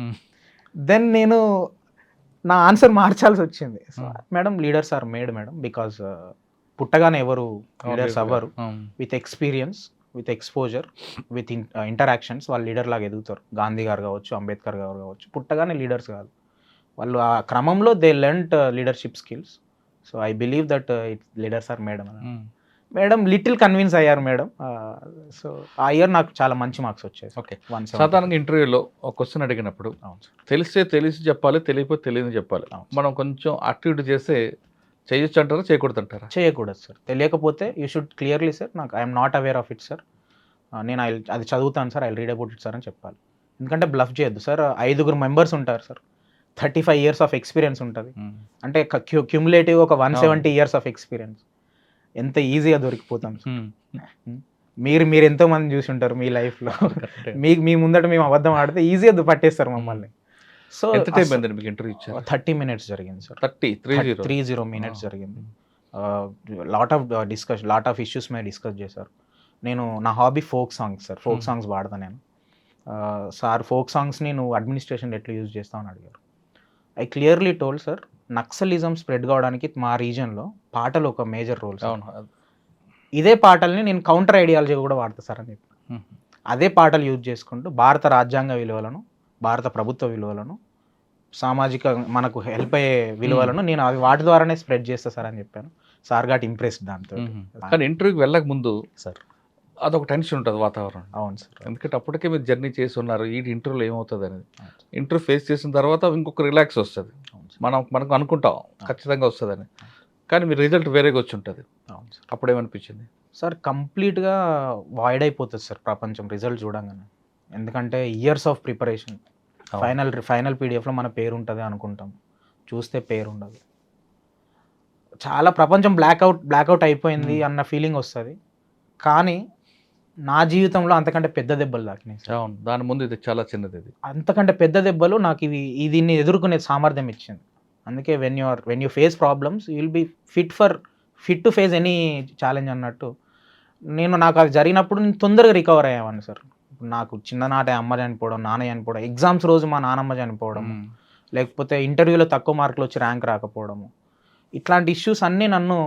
దెన్ నేను నా ఆన్సర్ మార్చాల్సి వచ్చింది. Madam leaders are made madam, because పుట్టగానే ఎవరు లీడర్స్ అవ్వరు. With experience, with exposure, with interactions వాళ్ళు లీడర్ లాగా ఎదుగుతారు. గాంధీ గారు కావచ్చు, అంబేద్కర్ గారు కావచ్చు, పుట్టగానే లీడర్స్ కాదు వాళ్ళు. ఆ క్రమంలో they learned leadership skills. So I believe that leaders are madam. Madam little convinced అయ్యారు మేడం. సో ఆ ఇయర్ నాకు చాలా మంచి మార్క్స్ వచ్చాయి. ఓకే. సాధారణంగా ఇంటర్వ్యూలో ఒక క్వశ్చన్ అడిగినప్పుడు తెలిసి చెప్పాలి, తెలియకపోతే తెలియని చెప్పాలి. మనం కొంచెం యాక్టివిటీ చేస్తే చేయొచ్చు అంటారా, చేయకూడదు అంటారా? చేయకూడదు సార్. తెలియకపోతే యూ షుడ్ క్లియర్లీ సార్ నాకు I'm not aware of it sir, నేను అది చదువుతాను sir, I read about it sir అని చెప్పాలి. ఎందుకంటే బ్లఫ్ చేయొద్దు సార్. 5 మెంబర్స్ ఉంటారు సార్, 35 years ఆఫ్ ఎక్స్పీరియన్స్ ఉంటుంది. అంటే క్యూములేటివ్ ఒక 170 years ఆఫ్ ఎక్స్పీరియన్స్. ఎంత ఈజీగా దొరికిపోతాం సార్. మీరు ఎంతో మంది చూసి ఉంటారు మీ లైఫ్లో. మీ ముందట మేము అబద్ధం ఆడితే ఈజీగా పట్టేస్తారు మమ్మల్ని. సో 30 minutes జరిగింది సార్. 30 minutes జరిగింది. లాట్ ఆఫ్ ఇష్యూస్ మీద డిస్కస్ చేశారు. నేను నా hobby folk songs sir. Folk songs పాడతాను నేను. సార్ ఫోక్ సాంగ్స్ని నువ్వు అడ్మినిస్ట్రేషన్ ఎట్లా యూజ్ చేస్తావు అని అడిగారు. I clearly told sir, naxalism spread కావడానికి మా రీజన్లో పాటలు ఒక మేజర్ రోల్. ఇదే పాటల్ని నేను కౌంటర్ ఐడియాలజీ కూడా వాడతా సార్ అని చెప్పి, అదే పాటలు యూజ్ చేసుకుంటూ భారత రాజ్యాంగ విలువలను, భారత ప్రభుత్వ విలువలను, సామాజిక మనకు హెల్ప్ అయ్యే విలువలను నేను అవి వాటి ద్వారానే స్ప్రెడ్ చేస్తా సార్ అని చెప్పాను. సార్ గాట్ ఇంప్రెస్డ్ దాంతో. కానీ ఇంటర్వ్యూకి వెళ్ళక ముందు సార్ అదొక టెన్షన్ ఉంటుంది వాతావరణం. అవును సార్. ఎందుకంటే అప్పటికే మీరు జర్నీ చేసి ఉన్నారు, ఈ ఇంటర్వ్యూలో ఏమవుతుంది అనేది. ఇంటర్వ్యూ ఫేస్ చేసిన తర్వాత ఇంకొక రిలాక్స్ వస్తుంది. మనకు అనుకుంటాం ఖచ్చితంగా వస్తుందని, కానీ మీ రిజల్ట్ వేరేగా వచ్చి ఉంటుంది. అప్పుడు ఏమనిపించింది సార్? కంప్లీట్గా వాయిడ్ అయిపోతుంది సార్ ప్రపంచం రిజల్ట్ చూడంగానే. ఎందుకంటే ఇయర్స్ ఆఫ్ ప్రిపరేషన్, ఫైనల్ పీడిఎఫ్లో మన పేరు ఉంటుంది అనుకుంటాం, చూస్తే పేరు ఉండదు. చాలా ప్రపంచం బ్లాక్అవుట్ అయిపోయింది అన్న ఫీలింగ్ వస్తుంది. కానీ నా జీవితంలో అంతకంటే పెద్ద దెబ్బలు తాకినాయి. దాని ముందు ఇది చాలా చిన్నది. ఇది అంతకంటే పెద్ద దెబ్బలు నాకు దీన్ని ఎదుర్కొనే సామర్థ్యం ఇచ్చింది. అందుకే when you face problems you will be fit to face any challenge అన్నట్టు. నాకు అది జరిగినప్పుడు నేను తొందరగా రికవర్ అయ్యాను సార్. నాకు చిన్ననాటే అమ్మ చనిపోవడం, నాన్న చనిపోవడం, ఎగ్జామ్స్ రోజు మా నాన్నమ్మ చనిపోవడం, లేకపోతే ఇంటర్వ్యూలో తక్కువ మార్కులు వచ్చి ర్యాంక్ రాకపోవడము, ఇట్లాంటి ఇష్యూస్ అన్నీ నన్ను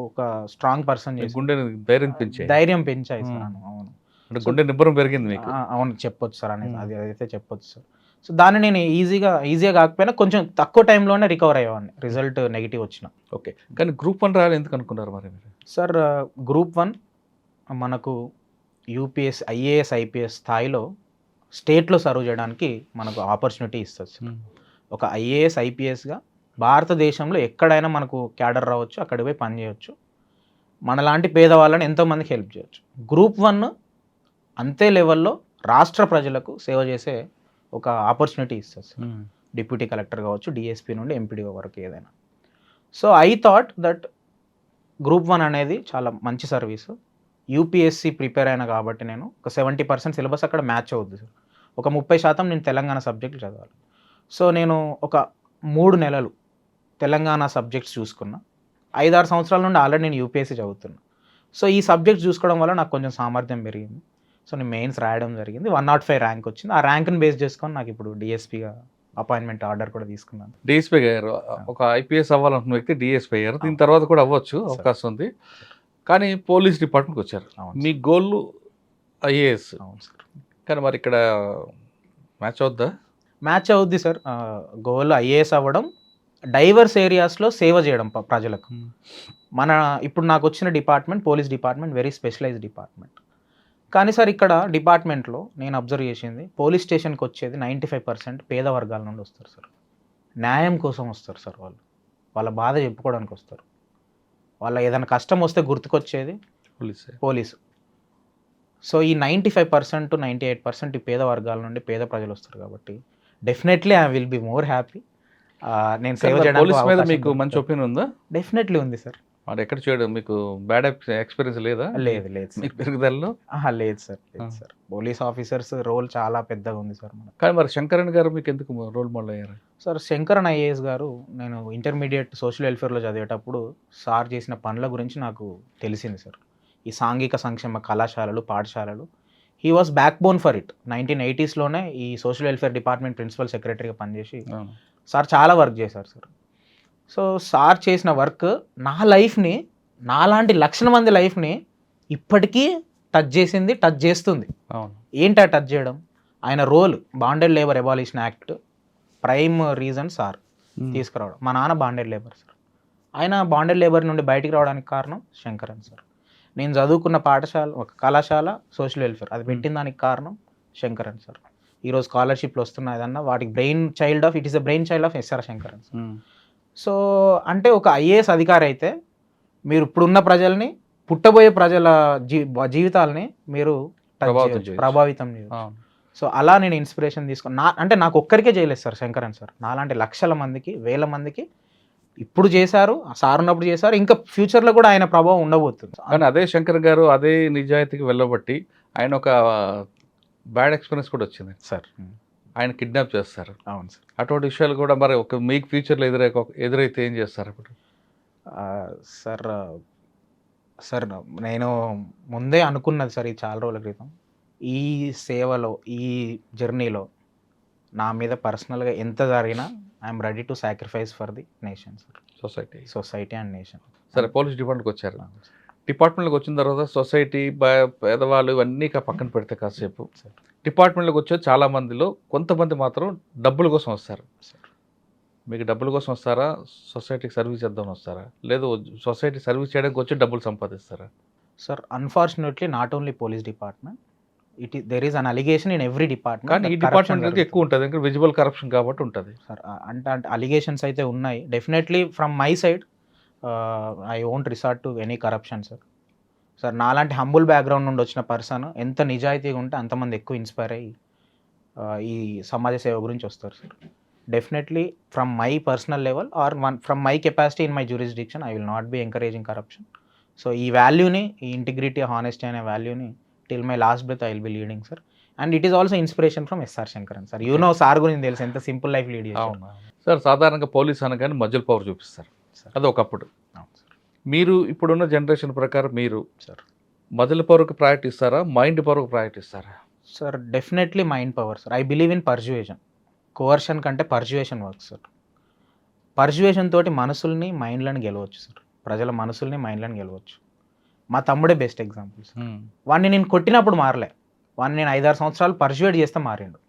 ఒక స్ట్రాంగ్ పర్సన్ మీ చేసి గుండెని ధైర్యం పెంచాయి. ధైర్యం పెంచాయి సార్. అవును అంటే గుండె నిబ్బరం పెరిగింది మీకు. అవును చెప్పొచ్చు సార్ అనేది, అది అదైతే చెప్పొచ్చు సార్. సో దాన్ని నేను ఈజీగా కాకపోయినా కొంచెం తక్కువ టైంలోనే రికవర్ అయ్యేవాడిని రిజల్ట్ నెగిటివ్ వచ్చిన. ఓకే, కానీ గ్రూప్ 1 రాయాలి ఎందుకు అనుకున్నారు మరి మీరు? సార్ గ్రూప్ 1 మనకు యూపీఎస్ ఐఏఎస్ ఐపీఎస్ స్థాయిలో స్టేట్లో సర్వ్ చేయడానికి మనకు ఆపర్చునిటీ ఇస్తుంది సార్. ఒక ఐఏఎస్ ఐపీఎస్గా భారతదేశంలో ఎక్కడైనా మనకు క్యాడర్ రావచ్చు, అక్కడికి పోయి పని చేయొచ్చు, మనలాంటి పేదవాళ్ళని ఎంతోమందికి హెల్ప్ చేయొచ్చు. గ్రూప్ 1 అంతే లెవెల్లో రాష్ట్ర ప్రజలకు సేవ చేసే ఒక ఆపర్చునిటీ ఇస్తుంది సార్. డిప్యూటీ కలెక్టర్ కావచ్చు, డిఎస్పీ నుండి ఎంపీడీఓ వరకు ఏదైనా. So I thought that group 1 అనేది చాలా మంచి సర్వీసు. యూపీఎస్సీ ప్రిపేర్ అయినా కాబట్టి నేను ఒక 70% సిలబస్ అక్కడ మ్యాచ్ అవుద్ది సార్. ఒక 30% నేను తెలంగాణ సబ్జెక్టులు చదవాలి. సో నేను ఒక 3 నెలలు తెలంగాణ సబ్జెక్ట్స్ చూసుకున్నా. 5-6 సంవత్సరాల నుండి ఆల్రెడీ నేను యూపీఎస్సీ చదువుతున్నా. సో ఈ సబ్జెక్ట్స్ చూసుకోవడం వల్ల నాకు కొంచెం సామర్థ్యం పెరిగింది. సో నేను మెయిన్స్ రాయడం జరిగింది. 105 ర్యాంక్ వచ్చింది. ఆ ర్యాంక్ని బేస్ చేసుకొని నాకు ఇప్పుడు డిఎస్పీగా అపాయింట్మెంట్ ఆర్డర్ కూడా తీసుకున్నాను. డిఎస్పీ గారు ఒక ఐపీఎస్ అవ్వాలనుకున్న వ్యక్తి డిఎస్పీ అయ్యారు. దీని తర్వాత కూడా అవ్వచ్చు, అవకాశం ఉంది. కానీ పోలీస్ డిపార్ట్మెంట్కి వచ్చారు. మీ గోల్ ఐఏఎస్. అవును సార్. కానీ మరి ఇక్కడ మ్యాచ్ అవుద్దా? మ్యాచ్ అవుద్ది సార్. గోల్ ఐఏఎస్ అవ్వడం, డైవర్స్ ఏరియాస్లో సేవ చేయడం ప్రజలకు. మన ఇప్పుడు నాకు వచ్చిన department police department very specialised department. కానీ సార్ ఇక్కడ డిపార్ట్మెంట్లో నేను అబ్జర్వ్ చేసింది, పోలీస్ స్టేషన్కి వచ్చేది 95% పేద వర్గాల నుండి వస్తారు సార్. న్యాయం కోసం వస్తారు సార్. వాళ్ళ బాధ చెప్పుకోవడానికి వస్తారు. వాళ్ళ ఏదైనా కష్టం వస్తే గుర్తుకొచ్చేది పోలీసు. సో ఈ 95% 98% ఈ పేద వర్గాల నుండి పేద ప్రజలు వస్తారు కాబట్టి definitely I will be more happy. నేను సేవ పోలీస్ మీద మీకు చేయడానికి మంచి ఒపీనియన్ ఉందా? డెఫినెట్లీ ఉంది సార్. మరి ఎక్కడ చేయడం మీకు బ్యాడ్ ఎక్స్పీరియన్స్ లేదా? లేదు మీకు పెరుగుదలలో? లేదు సార్. పోలీస్ ఆఫీసర్స్ రోల్ చాలా పెద్దగా ఉంది సార్ మనకు. కానీ మరి శంకరన్ గారు మీకు ఎందుకు రోల్ మోడల్ అయ్యారు? సార్ శంకరన్ ఐఏఎస్ గారు, నేను ఇంటర్మీడియట్ సోషల్ వెల్ఫేర్లో చదివేటప్పుడు సార్ చేసిన పనుల గురించి నాకు తెలిసింది సార్. ఈ సాంఘిక సంక్షేమ కళాశాలలు, పాఠశాలలు, he was back bone for it. 1980sలోనే ఈ సోషల్ వెల్ఫేర్ డిపార్ట్మెంట్ ప్రిన్సిపల్ సెక్రటరీగా పనిచేసి సార్ చాలా వర్క్ చేశారు సార్. సో సార్ చేసిన వర్క్ నా లైఫ్ని, నాలాంటి లక్షల మంది లైఫ్ని ఇప్పటికీ టచ్ చేసింది, టచ్ చేస్తుంది. ఏంటి ఆ టచ్ చేయడం? ఆయన role bonded labour abolition act prime reason sir తీసుకురావడం. మా నాన్న బాండెడ్ లేబర్ సార్. ఆయన బాండెడ్ లేబర్ నుండి బయటికి రావడానికి కారణం శంకరన్ సార్. నేను చదువుకున్న పాఠశాల, ఒక కళాశాల సోషల్ వెల్ఫేర్, అది పెట్టిన దానికి కారణం శంకరన్ సార్. ఈరోజు స్కాలర్షిప్లు వస్తున్నాయన్నా వాటికి brain child of SR Sankaran sir. So అంటే ఒక ఐఏఎస్ అధికారి అయితే మీరు ఇప్పుడున్న ప్రజల్ని, పుట్టబోయే ప్రజల జీవితాలని మీరు ప్రభావితం చేయొచ్చు. సో అలా నేను ఇన్స్పిరేషన్ తీసుకుని అంటే నాకు ఒక్కరికే చేయలేదు సార్ శంకరన్ సార్. నాలాంటి లక్షల మందికి, వేల మందికి ఇప్పుడు చేశారు, సార్ ఉన్నప్పుడు చేశారు, ఇంకా ఫ్యూచర్లో కూడా ఆయన ప్రభావం ఉండబోతుంది. కానీ అదే శంకర్ గారు అదే నిజాయితీకి వెళ్ళబట్టి ఆయన ఒక బ్యాడ్ ఎక్స్పీరియన్స్ కూడా వచ్చింది సార్. ఆయన కిడ్నాప్ చేస్తారు. అవును సార్. అటువంటి విషయాలు కూడా మరి ఒక మీకు ఫ్యూచర్లో ఎదురైతే ఏం చేస్తారు ఇప్పుడు? సార్ నేను ముందే అనుకున్నది సార్, ఈ చాలా రోజుల క్రితం, ఈ సేవలో, ఈ జర్నీలో నా మీద పర్సనల్గా ఎంత జరిగినా I'm ready to sacrifice for the nation sir. Society and nation. సరే, పోలీస్ డిపార్ట్మెంట్కి వచ్చారు. డిపార్ట్మెంట్లోకి వచ్చిన తర్వాత సొసైటీ, పేదవాళ్ళు ఇవన్నీ పక్కన పెడితే కాసేపు డిపార్ట్మెంట్లోకి వచ్చే చాలా మందిలో కొంతమంది మాత్రం డబ్బుల కోసం వస్తారు. మీకు డబ్బుల కోసం వస్తారా? సొసైటీకి సర్వీస్ చేద్దామని వస్తారా? లేదు సొసైటీ సర్వీస్ చేయడానికి వచ్చి డబ్బులు సంపాదిస్తారా? Sir unfortunately not only police department, there is an allegation in every department. కానీ ఈ డిపార్ట్మెంట్ ఎక్కువ ఉంటుంది, ఇంకా విజిబుల్ కరప్షన్ కాబట్టి ఉంటుంది సార్. అంటే అలిగేషన్స్ అయితే ఉన్నాయి. Definitely from my side I won't resort to any corruption sir. Sir నాలాంటి హంబుల్ బ్యాక్గ్రౌండ్ నుండి వచ్చిన పర్సన్ ఎంత నిజాయితీగా ఉంటే అంతమంది ఎక్కువ ఇన్స్పైర్ అయ్యి ఈ సమాజ సేవ గురించి వస్తారు sir. Definitely from my personal level or from my capacity in my jurisdiction I will not be encouraging corruption. So ఈ వాల్యూని, ఈ ఇంటిగ్రిటీ, హానెస్టీ అనే వాల్యూని till my last breath I will be leading sir. And it is also inspiration from SR Sankaran sir. You know sir గురించి తెలుసు ఎంత simple life lead చేశారు sir. సాధారణంగా పోలీస్ అనగానే మజిల్ పవర్ చూపిస్తారు, అది ఒకప్పుడు. మీరు ఇప్పుడున్న జనరేషన్ ప్రకారం మీరు సార్ మజిల్ పవర్కి ప్రయారిటీ ఇస్తారా, మైండ్ పవర్కి ప్రయారిటీ ఇస్తారా? Sir definitely mind power sir. I believe in persuasion. Coercion కంటే పర్సుయేషన్ వర్క్ సార్. పర్సుయేషన్ తోటి మనసుల్ని, మైండ్‌లని గెలవచ్చు సార్. ప్రజల మనసుల్ని, మైండ్‌లని గెలవచ్చు. మా తమ్ముడే బెస్ట్ ఎగ్జాంపుల్ సార్. వాడిని నేను కొట్టినప్పుడు మారలే. వాడిని నేను 5, 6 సంవత్సరాలు పర్సుయేట్ చేస్తే మారిండు.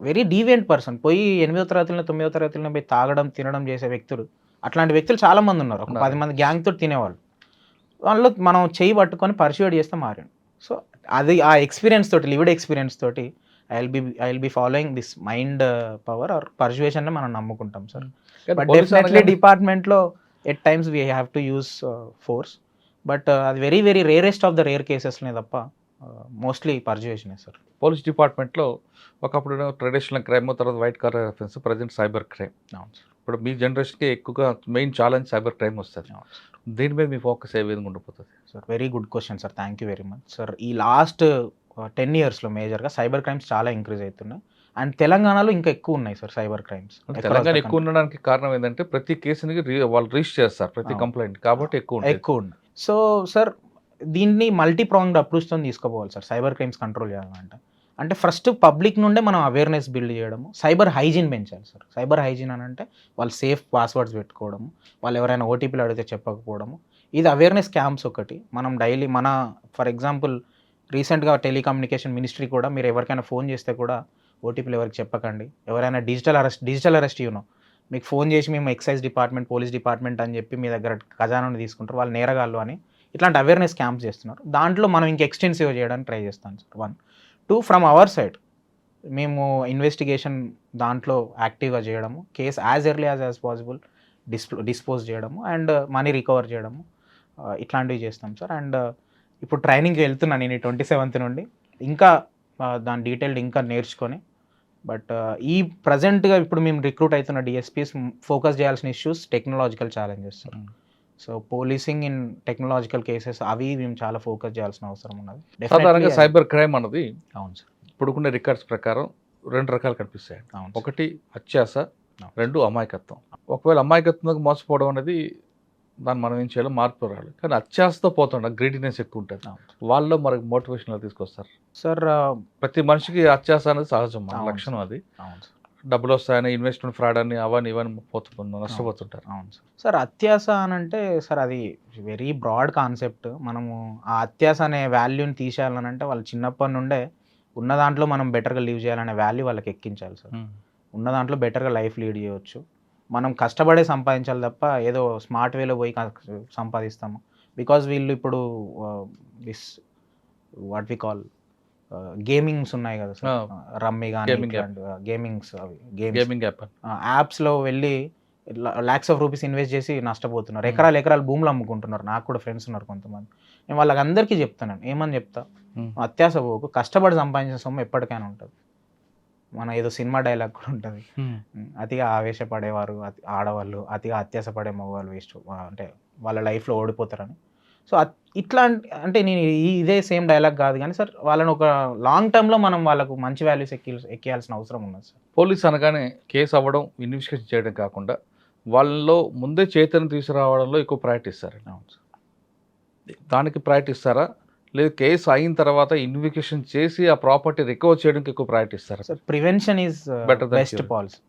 Very deviant person. పోయి 8వ తరగతిలో, 9వ తరగతిలో పోయి తాగడం, తినడం చేసే వ్యక్తులు, అట్లాంటి వ్యక్తులు చాలామంది ఉన్నారు. ఒక 10 మంది గ్యాంగ్‌తో తినేవాళ్ళు. వాళ్ళలో మనం చెయ్యి పట్టుకొని పర్సుయేట్ చేస్తే మారిండు. సో అది ఆ ఎక్స్‌పీరియన్స్ తోటి, లివ్డ్ ఎక్స్‌పీరియన్స్ తోటి I will be following this mind power or పర్సుయేషన్‌ని మనం నమ్ముకుంటాం సార్. బట్ డెఫినెట్లీ డిపార్ట్మెంట్లో at times we have to use force. But అది very very rarest of the rare కేసెస్‌నే తప్ప మోస్ట్లీ పర్సుయేషనే సార్. పోలీస్ డిపార్ట్మెంట్లో ఒకప్పుడు ట్రెడిషనల్ క్రైమ్, తర్వాత white collar offence, present cyber crime. అవును సార్. ఇప్పుడు మీ జనరేషన్కి ఎక్కువగా మెయిన్ ఛాలెంజ్ సైబర్ క్రైమ్ వస్తుంది. అవును సార్. దీని మీద మీ ఫోకస్ ఏ విధంగా ఉండిపోతుంది? Sir very good question sir. Thank you very much sir. ఈ లాస్ట్ 10 ఇయర్స్లో మేజర్గా సైబర్ క్రైమ్స్ చాలా ఇంక్రీజ్ అవుతున్నాయి. అండ్ తెలంగాణలో ఇంకా ఎక్కువ ఉన్నాయి సార్ సైబర్ క్రైమ్స్. తెలంగాణ ఎక్కువ ఉండడానికి కారణం ఏంటంటే ప్రతి కేసుని వాళ్ళు రిజిస్టర్ చేస్తారు, ప్రతి కంప్లైంట్, కాబట్టి ఎక్కువ ఉన్నాయి. సో సార్ దీన్ని మల్టీ ప్రాంగ్డ్ అప్రోచ్తో తీసుకోపోవాలి సార్ సైబర్ క్రైమ్స్ కంట్రోల్ చేయాలంటే. అంటే ఫస్ట్ పబ్లిక్ నుండే మనం అవేర్నెస్ బిల్డ్ చేయడము, సైబర్ హైజీన్ పెంచాలి సార్. సైబర్ హైజీన్ అని అంటే వాళ్ళు సేఫ్ పాస్వర్డ్స్ పెట్టుకోవడము, వాళ్ళు ఎవరైనా ఓటీపీలు అడిగితే చెప్పకపోవడము, ఇది అవేర్నెస్ క్యాంప్స్ ఒకటి. మనం డైలీ ఫర్ ఎగ్జాంపుల్ రీసెంట్గా టెలికమ్యూనికేషన్ మినిస్ట్రీ కూడా మీరు ఎవరికైనా ఫోన్ చేస్తే కూడా ఓటీపీలు ఎవరికి చెప్పకండి. ఎవరైనా డిజిటల్ అరెస్ట్ మీకు ఫోన్ చేసి మేము ఎక్సైజ్ డిపార్ట్మెంట్, పోలీస్ డిపార్ట్మెంట్ అని చెప్పి మీ దగ్గర ఖజానాను తీసుకుంటారు, వాళ్ళు నేరగాళ్ళు అని ఇట్లాంటి అవేర్నెస్ క్యాంప్స్ చేస్తున్నారు. దాంట్లో మనం ఇంక ఎక్స్టెన్సివ్ చేయడానికి ట్రై చేస్తాను సార్. 1, 2 ఫ్రమ్ అవర్ సైడ్ మేము ఇన్వెస్టిగేషన్ దాంట్లో యాక్టివ్గా చేయడము, case as early as possible dispose చేయడము అండ్ మనీ రికవర్ చేయడము, ఇట్లాంటివి చేస్తాం సార్. అండ్ ఇప్పుడు ట్రైనింగ్కి వెళ్తున్నాను నేను 27th నుండి, ఇంకా దాని డీటెయిల్డ్ ఇంకా నేర్చుకొని. బట్ ఈ ప్రజెంట్గా ఇప్పుడు మేము రిక్రూట్ అవుతున్న డిఎస్పీస్ ఫోకస్ చేయాల్సిన issues technological challenges sir. So policing in technological cases అవి మేము చాలా ఫోకస్ చేయాల్సిన అవసరం ఉన్నది. సాధారణంగా సైబర్ క్రైమ్ అన్నది అవును సార్. ఇప్పుడున్న రికార్డ్స్ ప్రకారం 2 రకాలు కనిపిస్తాయి. అవును. ఒకటి అత్యాస, 2 అమాయకత్వం. ఒకవేళ అమాయకత్వంగా మోసపోవడం అనేది దాన్ని మనం ఏం చేయాలో మార్పు రావాలి, కానీ అత్యాసతో పోతుండ గ్రీడీనెస్ ఎక్కువ ఉంటుంది. వాళ్ళలో మనకు మోటివేషన్లో తీసుకొస్తారు సార్. ప్రతి మనిషికి అత్యాస అనేది సహజం, మన లక్షణం అది. అవును సార్. డబ్బులు వస్తాయని ఇన్వెస్ట్మెంట్ ఫ్రాడ్ అని అవన్నీ ఇవన్నీ నష్టపోతుంటారు. అవును సార్. సార్ అత్యాస అని అంటే సార్ అది వెరీ బ్రాడ్ కాన్సెప్ట్. మనము ఆ అత్యాస అనే వాల్యూని తీసేయాలని అంటే వాళ్ళు చిన్నప్పటి నుండే ఉన్న దాంట్లో మనం బెటర్గా లీవ్ చేయాలనే వాల్యూ వాళ్ళకి ఎక్కించాలి సార్. ఉన్న దాంట్లో బెటర్గా లైఫ్ లీడ్ చేయవచ్చు. మనం కష్టపడే సంపాదించాలి తప్ప ఏదో స్మార్ట్ వేలో పోయి సంపాదిస్తాము. బికాజ్ వీళ్ళు ఇప్పుడు this what we call gamings ఉన్నాయి కదా సార్, రమ్మీ కానీ గేమింగ్స్, అవి గేమింగ్ యాప్స్లో వెళ్ళి lakhs of rupees ఇన్వెస్ట్ చేసి నష్టపోతున్నారు. ఎకరాలు భూములు అమ్ముకుంటున్నారు. నాకు కూడా ఫ్రెండ్స్ ఉన్నారు కొంతమంది. నేను వాళ్ళకి అందరికీ చెప్తాను, ఏమని చెప్తా, అత్యాస పోకు, కష్టపడి సంపాదించిన సొమ్ము ఎప్పటికైనా ఉంటుంది. మన ఏదో సినిమా డైలాగ్ కూడా ఉంటుంది, అతిగా ఆవేశపడేవారు ఆడవాళ్ళు, అతిగా అత్యాస పడే మగవాళ్ళు వేస్ట్, అంటే వాళ్ళ లైఫ్లో ఓడిపోతారని. సో ఇట్లా అంటే నేను ఇదే సేమ్ డైలాగ్ కాదు కానీ సార్, వాళ్ళని ఒక లాంగ్ టర్మ్లో మనం వాళ్ళకు మంచి వాల్యూస్ ఎక్కియాల్సిన అవసరం ఉన్నది సార్. పోలీస్ అనగానే కేసు అవ్వడం, ఇన్వెస్టిగేషన్ చేయడం కాకుండా వాళ్ళలో ముందే చైతన్యం తీసుకురావడంలో ఎక్కువ ప్రయారిటీ ఇస్తారు. అవును సార్. దానికి ప్రయారిటీ ఇస్తారా, లేదు కేసు అయిన తర్వాత ఇన్వెస్టిగేషన్ చేసి ఆ ప్రాపర్టీ రికవర్ చేయడానికి ఎక్కువ ప్రయారిటీ ఇస్తారా? Sir prevention is best policy.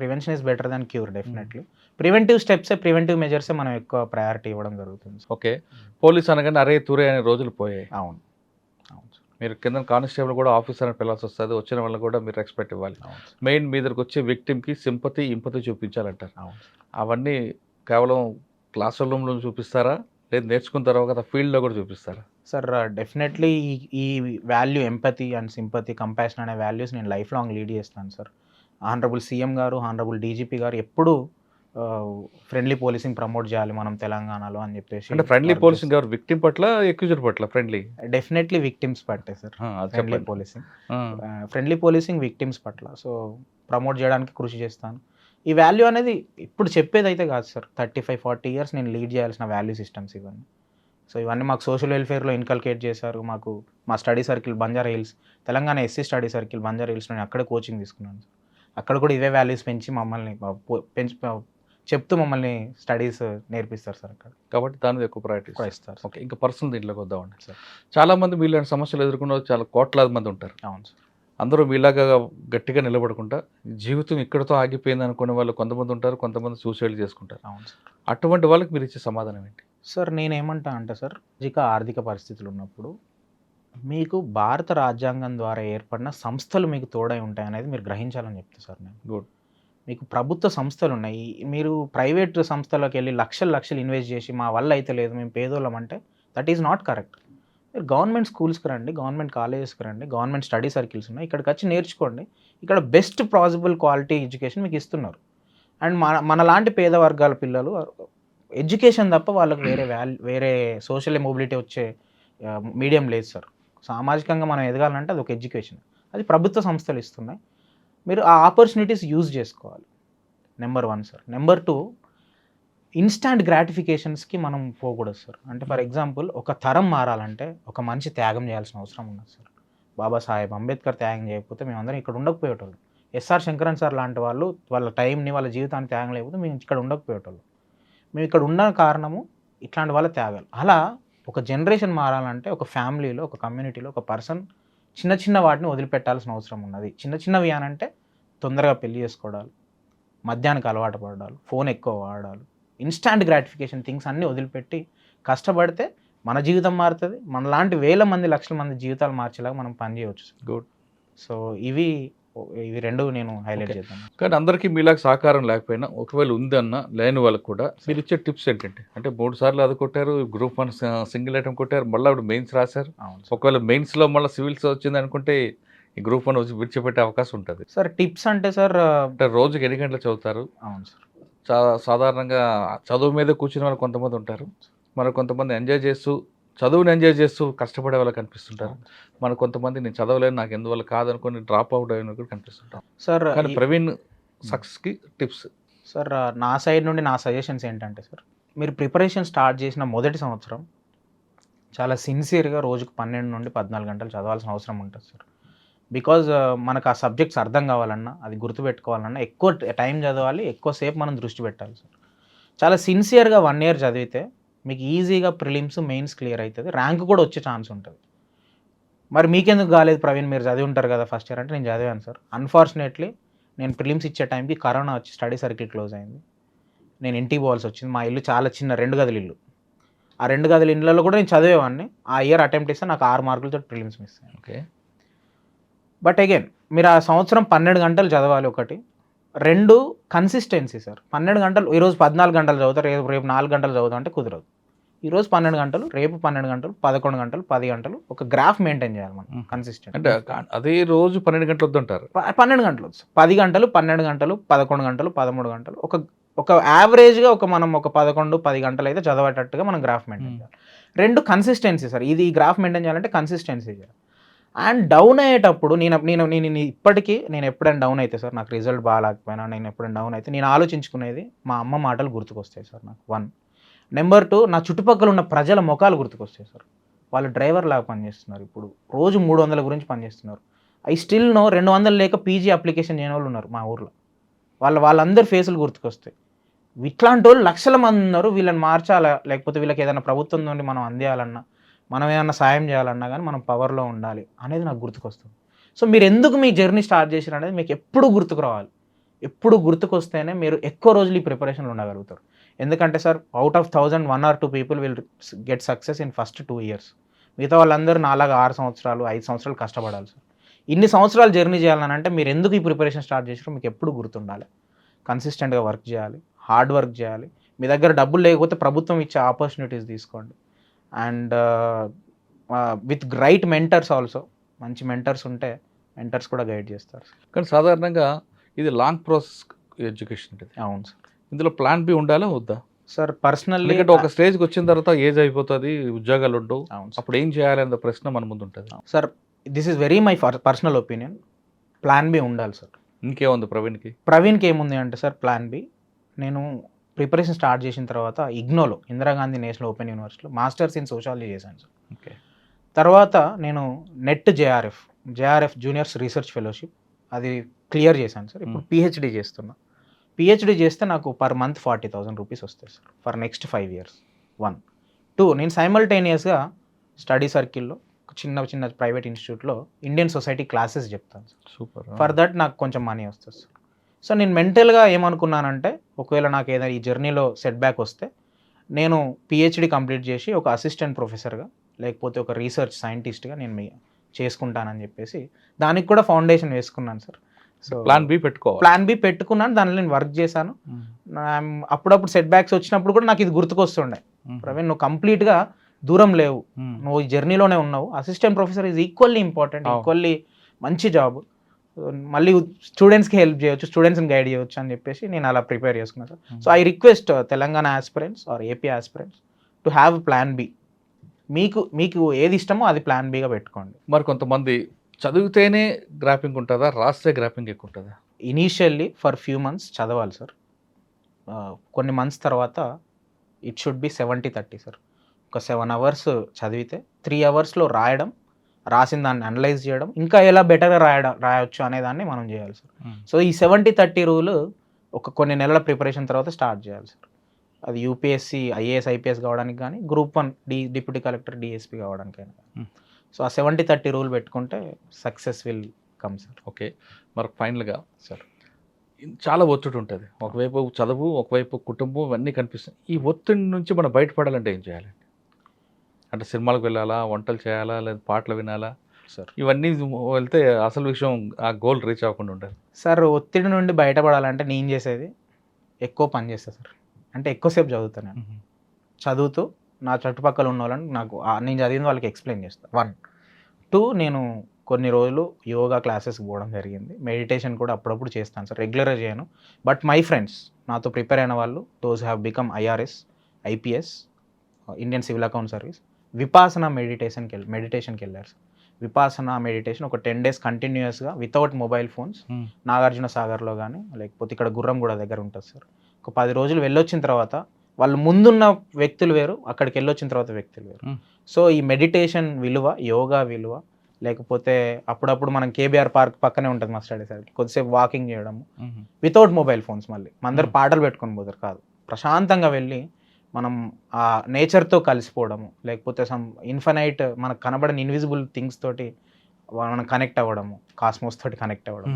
Prevention is better than cure. Definitely preventive మెజర్సే మనం ఎక్కువ ప్రయారిటీ ఇవ్వడం జరుగుతుంది. ఓకే, పోలీస్ అనగానే అరే తురే అనే రోజులు పోయాయి. అవును. అవును సార్. మీరు కింద కానిస్టేబుల్ కూడా ఆఫీసర్ అని పిలాల్సి వస్తుంది, వచ్చిన వాళ్ళని కూడా మీరు రెస్పెక్ట్ ఇవ్వాలి. మెయిన్ మీ దగ్గరకు వచ్చే విక్టిమ్కి సింపతి, ఇంపతి చూపించాలంటారు. అవన్నీ కేవలం క్లాస్ రూమ్లో చూపిస్తారా, లేదు నేర్చుకున్న తర్వాత ఫీల్డ్లో కూడా చూపిస్తారా? సార్ డెఫినెట్లీ ఈ value empathy and sympathy, compassion అనే వాల్యూస్ నేను లైఫ్ లాంగ్ లీడ్ చేస్తాను సార్. హానరబుల్ సీఎం గారు, హానరబుల్ డీజీపీ గారు ఎప్పుడు ఫ్రెండ్లీ పోలీసింగ్ ప్రమోట్ చేయాలి మనం తెలంగాణలో అని చెప్పేసి. అంటే ఫ్రెండ్లీ పోలీసింగ్ గారు విక్టిమ్ పట్ల, అక్యూజర్ పట్ల ఫ్రెండ్లీ? డెఫినెట్లీ విక్టిమ్స్ పట్టే సార్ ఫ్రెండ్లీ పోలీసింగ్ విక్టిమ్స్ పట్ల. సో ప్రమోట్ చేయడానికి కృషి చేస్తాను. ఈ వాల్యూ అనేది ఇప్పుడు చెప్పేది అయితే కాదు సార్, 35-40 ఇయర్స్ నేను లీడ్ చేయాల్సిన వాల్యూ సిస్టమ్స్ ఇవన్నీ. సో ఇవన్నీ మాకు సోషల్ వెల్ఫేర్లో ఇన్కల్కేట్ చేశారు. మాకు మా study circle Banjara hills, Telangana SC study circle Banjara hills, నేను అక్కడే కోచింగ్ తీసుకున్నాను సార్. అక్కడ కూడా ఇవే వాల్యూస్ పెంచి మమ్మల్ని చెప్తూ మమ్మల్ని స్టడీస్ నేర్పిస్తారు సార్ అక్కడ. కాబట్టి దాని మీద ఎక్కువ ప్రయారిటీ ఇస్తారు. ఓకే, ఇంకా పర్సనల్ దీంట్లోకి వద్దామండి సార్. చాలామంది మీలాంటి సమస్యలు ఎదుర్కొన్న చాలా కోట్లాది మంది ఉంటారు. అవును సార్. అందరూ మీలాగా గట్టిగా నిలబడకుండా జీవితం ఇక్కడితో ఆగిపోయింది అనుకునే వాళ్ళు కొంతమంది ఉంటారు, కొంతమంది సూసైడ్ చేసుకుంటారు. అవును సార్. అటువంటి వాళ్ళకి మీరు ఇచ్చే సమాధానం ఏంటి? సార్ నేనేమంటా అంటే సార్, ఆర్థిక పరిస్థితులు ఉన్నప్పుడు మీకు భారత రాజ్యాంగం ద్వారా ఏర్పడిన సంస్థలు మీకు తోడై ఉంటాయనేది మీరు గ్రహించాలని చెప్తా సార్ నేను. గుడ్. మీకు ప్రభుత్వ సంస్థలు ఉన్నాయి. మీరు ప్రైవేట్ సంస్థలకు వెళ్ళి లక్షలు లక్షలు ఇన్వెస్ట్ చేసి మా వల్ల అయితే లేదు మేము పేదోళ్ళం అంటే దట్ ఈజ్ నాట్ కరెక్ట్. మీరు గవర్నమెంట్ స్కూల్స్కి రండి, గవర్నమెంట్ కాలేజెస్కి రండి, గవర్నమెంట్ స్టడీ సర్కిల్స్ ఉన్నాయి, ఇక్కడికి వచ్చి నేర్చుకోండి. ఇక్కడ బెస్ట్ పాసిబుల్ క్వాలిటీ ఎడ్యుకేషన్ మీకు ఇస్తున్నారు. అండ్ మనలాంటి పేద వర్గాల పిల్లలు ఎడ్యుకేషన్ తప్ప వాళ్ళకి వేరే సోషల్ మొబిలిటీ వచ్చే మీడియం లేదు సార్. సామాజికంగా మనం ఎదగాలంటే అది ఒక ఎడ్యుకేషన్. అది ప్రభుత్వ సంస్థలు ఇస్తున్నాయి. మీరు ఆ ఆపర్చునిటీస్ యూజ్ చేసుకోవాలి. Number 1 sir. నెంబర్ 2, ఇన్స్టాంట్ గ్రాటిఫికేషన్స్కి మనం పోకూడదు సార్. అంటే ఫర్ ఎగ్జాంపుల్ ఒక తరం మారాలంటే ఒక మనిషి త్యాగం చేయాల్సిన అవసరం ఉన్నది సార్. బాబాసాహెబ్ అంబేద్కర్ త్యాగం చేయకపోతే మేమందరం ఇక్కడ ఉండకపోయేటోళ్ళు. ఎస్ఆర్ శంకరన్ సార్ లాంటి వాళ్ళు వాళ్ళ టైంని వాళ్ళ జీవితాన్ని త్యాగం లేకపోతే మేము ఇక్కడ ఉండకపోయేటోళ్ళు. మేము ఇక్కడ ఉన్న కారణము ఇట్లాంటి వాళ్ళ త్యాగాలు. అలా ఒక జనరేషన్ మారాలంటే ఒక ఫ్యామిలీలో, ఒక కమ్యూనిటీలో ఒక పర్సన్ చిన్న చిన్న వాటిని వదిలిపెట్టాల్సిన అవసరం ఉన్నది. చిన్న చిన్నవి అనంటే తొందరగా పెళ్లి చేసుకోవడాలు, మద్యానికి అలవాటు పడాలి, ఫోన్ ఎక్కువ వాడాలి, ఇన్స్టాంట్ గ్రాటిఫికేషన్ థింగ్స్ అన్నీ వదిలిపెట్టి కష్టపడితే మన జీవితం మారుతుంది. మనలాంటి వేల మంది లక్షల మంది జీవితాలు మార్చేలాగా మనం పనిచేయవచ్చు. గుడ్. సో ఇవి 2 నేను హైలైట్ చేద్దాను. కానీ అందరికీ మీలాగా సహకారం లేకపోయినా ఒకవేళ ఉందన్న లేని వాళ్ళకి కూడా మీరు ఇచ్చే టిప్స్ ఏంటంటే, అంటే 3 సార్లు అది కొట్టారు, గ్రూప్ 1 సింగిల్ ఐటమ్ కొట్టారు, మళ్ళీ అప్పుడు మెయిన్స్ రాశారు. అవును ఒకవేళ మెయిన్స్లో మళ్ళీ సివిల్స్ వచ్చింది అనుకుంటే ఈ గ్రూప్ 1 వచ్చి విడిచిపెట్టే అవకాశం ఉంటుంది. సార్. టిప్స్ అంటే సార్, అంటే రోజుకి ఎన్ని గంటలు చదువుతారు? అవును సార్. సాధారణంగా చదువు మీద కూర్చునే వాళ్ళు కొంతమంది ఉంటారు, మరి కొంతమంది చదువుని ఎంజాయ్ చేస్తూ కష్టపడే వాళ్ళకి కనిపిస్తుంటారు. మన కొంతమంది నేను చదవలేను నాకు ఎందువల్ల కాదనుకొని డ్రాప్ అవుట్ అయిన కూడా కనిపిస్తుంటారు సార్. కానీ ప్రవీణ్ సక్సెస్కి టిప్స్ సార్ నా సైడ్ నుండి నా సజెషన్స్ ఏంటంటే సార్, మీరు ప్రిపరేషన్ స్టార్ట్ చేసిన మొదటి సంవత్సరం చాలా సిన్సియర్గా రోజుకు 12 నుండి 14 గంటలు చదవాల్సిన అవసరం ఉంటుంది సార్. బికాజ్ మనకు ఆ సబ్జెక్ట్స్ అర్థం కావాలన్నా, అది గుర్తుపెట్టుకోవాలన్నా ఎక్కువ టైం చదవాలి, ఎక్కువసేపు మనం దృష్టి పెట్టాలి సార్. చాలా సిన్సియర్గా 1 ఇయర్ చదివితే మీకు ఈజీగా ప్రిలిమ్స్ మెయిన్స్ క్లియర్ అవుతుంది, ర్యాంక్ కూడా వచ్చే ఛాన్స్ ఉంటుంది. మరి మీకెందుకు కాలేదు ప్రవీణ్, మీరు చదివి ఉంటారు కదా ఫస్ట్ ఇయర్ అంటే నేను చదివాను సార్. అన్ఫార్చునేట్లీ నేను ప్రిలిమ్స్ ఇచ్చే టైంకి కరోనా వచ్చి స్టడీ సర్కిల్ క్లోజ్ అయింది. నేను ఇంటికి పోవాల్సి వచ్చింది. మా ఇల్లు చాలా చిన్న 2 గదుల ఇల్లు. ఆ 2 గదుల ఇళ్ళలో కూడా నేను చదివేవాడిని. ఆ ఇయర్ అటెంప్ట్ ఇస్తే నాకు 6 మార్కులతో ప్రిలిమ్స్ మిస్ అయ్యాను. ఓకే. బట్ అగైన్ మీరు ఆ సంవత్సరం 12 గంటలు చదవాలి. 1, 2 కన్సిస్టెన్సీ సార్. 12 గంటలు ఈరోజు 14 గంటలు చదువుతారు, రేపు 4 గంటలు చదువుతాం అంటే కుదరదు. ఈరోజు 12 గంటలు, రేపు 12 గంటలు, 11 గంటలు, 10 గంటలు ఒక గ్రాఫ్ మెయింటైన్ చేయాలి మనం కన్సిస్టెంట్. అంటే అదే రోజు 12 గంటలు వద్దంటారు. 12 గంటలు, 10 గంటలు, 12 గంటలు, 11 గంటలు, 13 గంటలు, ఒక యావరేజ్గా మనం 11, 10 గంటలు అయితే చదవేటట్టుగా మనం గ్రాఫ్ మెయింటైన్ చేయాలి. 2 కన్సిస్టెన్సీ సార్. ఇది ఈ గ్రాఫ్ మెయింటైన్ చేయాలంటే కన్సిస్టెన్సీ చేయాలి. అండ్ డౌన్ అయ్యేటప్పుడు నేను ఇప్పటికీ నేను ఎప్పుడైనా డౌన్ అయితే సార్, నాకు రిజల్ట్ బాగాలేకపోయినా నేను ఎప్పుడైనా డౌన్ అయితే నేను ఆలోచించుకునేది మా అమ్మ మాటలు గుర్తుకొస్తాయి సార్ నాకు. 1. నెంబర్ 2, నా చుట్టుపక్కల ఉన్న ప్రజల ముఖాలు గుర్తుకొస్తాయి సార్. వాళ్ళు డ్రైవర్ లాగా పనిచేస్తున్నారు, ఇప్పుడు రోజు 300 గురించి పనిచేస్తున్నారు. ఐ స్టిల్ నో 200 లేక పీజీ అప్లికేషన్ చేయని వాళ్ళు ఉన్నారు మా ఊర్లో. వాళ్ళందరి ఫేసులు గుర్తుకొస్తాయి. ఇట్లాంటి వాళ్ళు లక్షల మంది ఉన్నారు. వీళ్ళని మార్చాలా, లేకపోతే వీళ్ళకి ఏదైనా ప్రభుత్వం నుండి మనం అందియాలన్నా, మనం ఏమన్నా సాయం చేయాలన్నా కానీ మనం పవర్లో ఉండాలి అనేది నాకు గుర్తుకొస్తుంది. సో మీరు ఎందుకు మీ జర్నీ స్టార్ట్ చేశారు అనేది మీకు ఎప్పుడు గుర్తుకు రావాలి. ఎప్పుడు గుర్తుకొస్తేనే మీరు ఎక్కువ రోజులు ఈ ప్రిపరేషన్లో ఉండగలుగుతారు. ఎందుకంటే sir, out of 1000 1 or 2 people will get success in first 2 years. మిగతా వాళ్ళందరూ నాలాగా 6 సంవత్సరాలు 5 సంవత్సరాలు కష్టపడాలి సార్. ఇన్ని సంవత్సరాలు జర్నీ చేయాలని అంటే మీరు ఎందుకు ఈ ప్రిపరేషన్ స్టార్ట్ చేసారో మీకు ఎప్పుడు గుర్తుండాలి. కన్సిస్టెంట్గా వర్క్ చేయాలి, హార్డ్ వర్క్ చేయాలి. మీ దగ్గర డబ్బులు లేకపోతే ప్రభుత్వం ఇచ్చే ఆపర్చునిటీస్ తీసుకోండి. And with right mentors also. మంచి మెంటర్స్ ఉంటే మెంటర్స్ కూడా గైడ్ చేస్తారు. కానీ సాధారణంగా ఇది లాంగ్ ప్రాసెస్ ఎడ్యుకేషన్ ఉంటుంది. అవును సార్. ఇందులో ప్లాన్ బి ఉండాలా వద్దా సార్? పర్సనల్లీ ఒక స్టేజ్కి వచ్చిన తర్వాత ఏజ్ అయిపోతుంది, ఉద్యోగాలు ఉండవు, అప్పుడు ఏం చేయాలి అనే ప్రశ్న మన ముందు ఉంటుంది. Sir this is very my personal opinion. Plan B ఉండాలి సార్. ఇంకేముంది ప్రవీణ్కి ఏముంది అంటే సార్, ప్లాన్ బి నేను ప్రిపరేషన్ స్టార్ట్ చేసిన తర్వాత ఇగ్నోలో, ఇందిరాగాంధీ నేషనల్ ఓపెన్ యూనివర్సిటీలో మాస్టర్స్ ఇన్ సోషాలజీ చేశాను సార్. ఓకే. తర్వాత నేను net JRF juniors research fellowship అది క్లియర్ చేశాను సార్. ఇప్పుడు పిహెచ్డి చేస్తున్నా. పిహెచ్డి చేస్తే నాకు పర్ మంత్ 40,000 రూపీస్ వస్తాయి సార్ ఫర్ నెక్స్ట్ 5 years. 1. 2, నేను సైమల్టేనియస్గా స్టడీ సర్కిల్లో, చిన్న చిన్న ప్రైవేట్ ఇన్స్టిట్యూట్లో ఇండియన్ సొసైటీ క్లాసెస్ చెప్తాను సార్. సూపర్. ఫర్ దట్ నాకు కొంచెం మనీ వస్తుంది సార్. సో నేను మెంటల్గా ఏమనుకున్నానంటే ఒకవేళ నాకు ఏదైనా ఈ జర్నీలో సెట్ బ్యాక్ వస్తే నేను పిహెచ్డి కంప్లీట్ చేసి ఒక అసిస్టెంట్ ప్రొఫెసర్గా లేకపోతే ఒక రీసెర్చ్ సైంటిస్ట్గా నేను చేసుకుంటానని చెప్పేసి దానికి కూడా ఫౌండేషన్ వేసుకున్నాను సార్. సో ప్లాన్ బి పెట్టుకున్నాను, దానిలో నేను వర్క్ చేశాను. అప్పుడప్పుడు సెట్ బ్యాక్స్ వచ్చినప్పుడు కూడా నాకు ఇది గుర్తుకొస్తుండే, ప్రవీణ్ నువ్వు కంప్లీట్గా దూరం లేవు, నువ్వు ఈ జర్నీలోనే ఉన్నావు. Assistant professor is equally important, equally మంచి జాబ్, మళ్ళీ స్టూడెంట్స్కి హెల్ప్ చేయొచ్చు, స్టూడెంట్స్ని గైడ్ చేయొచ్చు అని చెప్పేసి నేను అలా ప్రిపేర్ చేసుకున్నాను sir. So I request Telangana aspirants or AP aspirants to have plan B. మీకు ఏది ఇష్టమో అది ప్లాన్ బిగా పెట్టుకోండి. మరి కొంతమంది చదివితేనే గ్రాఫింగ్ ఉంటుందా, రాస్తే గ్రాఫింగ్ ఎక్కువ ఉంటుందా? ఇనీషియల్లీ ఫర్ ఫ్యూ మంత్స్ చదవాలి సార్. కొన్ని మంత్స్ తర్వాత ఇట్ షుడ్ బి 70-30 సార్. ఒక 7 hours చదివితే 3 hours రాయడం, రాసిన దాన్ని అనలైజ్ చేయడం, ఇంకా ఎలా బెటర్గా రాయొచ్చు అనేదాన్ని మనం చేయాలి సార్. సో ఈ 70-30 రూల్ కొన్ని నెలల ప్రిపరేషన్ తర్వాత స్టార్ట్ చేయాలి సార్. అది యూపీఎస్సీ ఐఏఎస్ ఐపీఎస్ కావడానికి కానీ, గ్రూప్ 1 డిప్యూటీ కలెక్టర్ డిఎస్పీ కావడానికైనా. సో ఆ 70-30 రూల్ పెట్టుకుంటే success will come sir. Okay, మరి ఫైనల్గా సార్ చాలా ఒత్తిడి ఉంటుంది, ఒకవైపు చదువు, ఒకవైపు కుటుంబం, ఇవన్నీ కనిపిస్తాయి. ఈ ఒత్తిడి నుంచి మనం బయటపడాలంటే ఏం చేయాలండి? అంటే సినిమాలకు వెళ్ళాలా, వంటలు చేయాలా, లేదా పాటలు వినాలా సార్? ఇవన్నీ వెళ్తే అసలు విషయం ఆ గోల్ రీచ్ అవ్వకుండా ఉంటుంది సార్. ఒత్తిడి నుండి బయటపడాలంటే నేను చేసేది ఎక్కువ పని చేస్తాను సార్. అంటే ఎక్కువసేపు చదువుతాను నేను. చదువుతూ నా చుట్టుపక్కల ఉన్న వాళ్ళని నేను చదివిన వాళ్ళకి ఎక్స్ప్లెయిన్ చేస్తాను. 1, 2 నేను కొన్ని రోజులు యోగా క్లాసెస్కి పోవడం జరిగింది. మెడిటేషన్ కూడా అప్పుడప్పుడు చేస్తాను సార్, రెగ్యులర్గా చేయను. బట్ మై ఫ్రెండ్స్ నాతో ప్రిపేర్ అయిన వాళ్ళు, those have become IRS, IPS, Indian civil account service, Vipassana మెడిటేషన్కి వెళ్ళారు సార్. విపాసన మెడిటేషన్ ఒక 10 days కంటిన్యూస్గా వితౌట్ మొబైల్ ఫోన్స్ నాగార్జున సాగర్లో కానీ లేకపోతే ఇక్కడ గుర్రంగూడ దగ్గర ఉంటుంది సార్. ఒక 10 రోజులు వెళ్ళొచ్చిన తర్వాత వాళ్ళు ముందున్న వ్యక్తులు వేరు, అక్కడికి వెళ్ళొచ్చిన తర్వాత వ్యక్తులు వేరు. సో ఈ మెడిటేషన్ విలువ, యోగా విలువ, లేకపోతే అప్పుడప్పుడు మనం కేబీఆర్ పార్క్ పక్కనే ఉంటుంది మా స్టడీ సార్, కొద్దిసేపు వాకింగ్ చేయడము వితౌట్ మొబైల్ ఫోన్స్. మళ్ళీ అందరు పాటలు పెట్టుకొని పోతారు కాదు, ప్రశాంతంగా వెళ్ళి మనం ఆ నేచర్తో కలిసిపోవడము, లేకపోతే సమ్ ఇన్ఫైనైట్ మనకు కనబడని ఇన్విజిబుల్ థింగ్స్ తోటి మనం కనెక్ట్ అవ్వడము, కాస్మోస్ తోటి కనెక్ట్ అవ్వడం,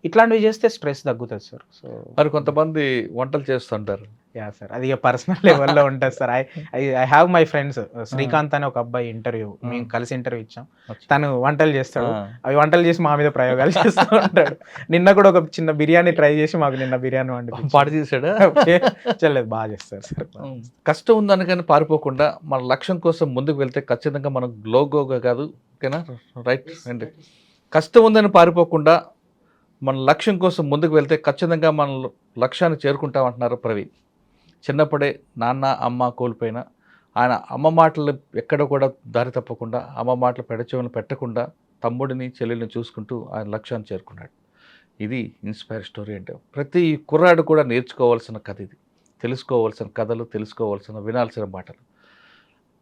ఇట్లాంటివి చేస్తే స్ట్రెస్ తగ్గుతుంది సార్. సో మరి కొంతమంది వంటలు చేస్తుంటారు. యా సార్, అది పర్సనల్ లెవెల్లో ఉంటుంది sir. I have my friends. Srikanth అని ఒక అబ్బాయి మేము కలిసి ఇంటర్వ్యూ ఇచ్చాం. తను వంటలు చేస్తాడు, అవి వంటలు చేసి మా మీద ప్రయోగాలు చేస్తూ ఉంటాడు. నిన్న కూడా ఒక చిన్న బిర్యానీ ట్రై చేసి మాకు నిన్న బిర్యానీ వండి పాడు చేశాడు. చేయలేదు, బాగా చేస్తారు సార్. కష్టం ఉందనగానే పారిపోకుండా మన లక్ష్యం కోసం ముందుకు వెళ్తే ఖచ్చితంగా మనం గ్లోగోగా కాదు, ఓకేనా? రైట్ అండి. కష్టం ఉందని పారిపోకుండా మన లక్ష్యం కోసం ముందుకు వెళ్తే ఖచ్చితంగా మన లక్ష్యాన్ని చేరుకుంటామంటున్నారు ప్రవీణ్. చిన్నప్పుడే నాన్న అమ్మ కోల్పోయినా ఆయన అమ్మ మాటలు ఎక్కడ కూడా దారి తప్పకుండా, అమ్మ మాటలు పెడచెవులను పెట్టకుండా తమ్ముడిని చెల్లెల్ని చూసుకుంటూ ఆయన లక్ష్యాన్ని చేరుకున్నాడు. ఇది ఇన్స్పైర్ స్టోరీ. అంటే ప్రతి కుర్రాడు కూడా నేర్చుకోవాల్సిన కథ ఇది, తెలుసుకోవాల్సిన కథలు, తెలుసుకోవాల్సిన వినాల్సిన మాటలు.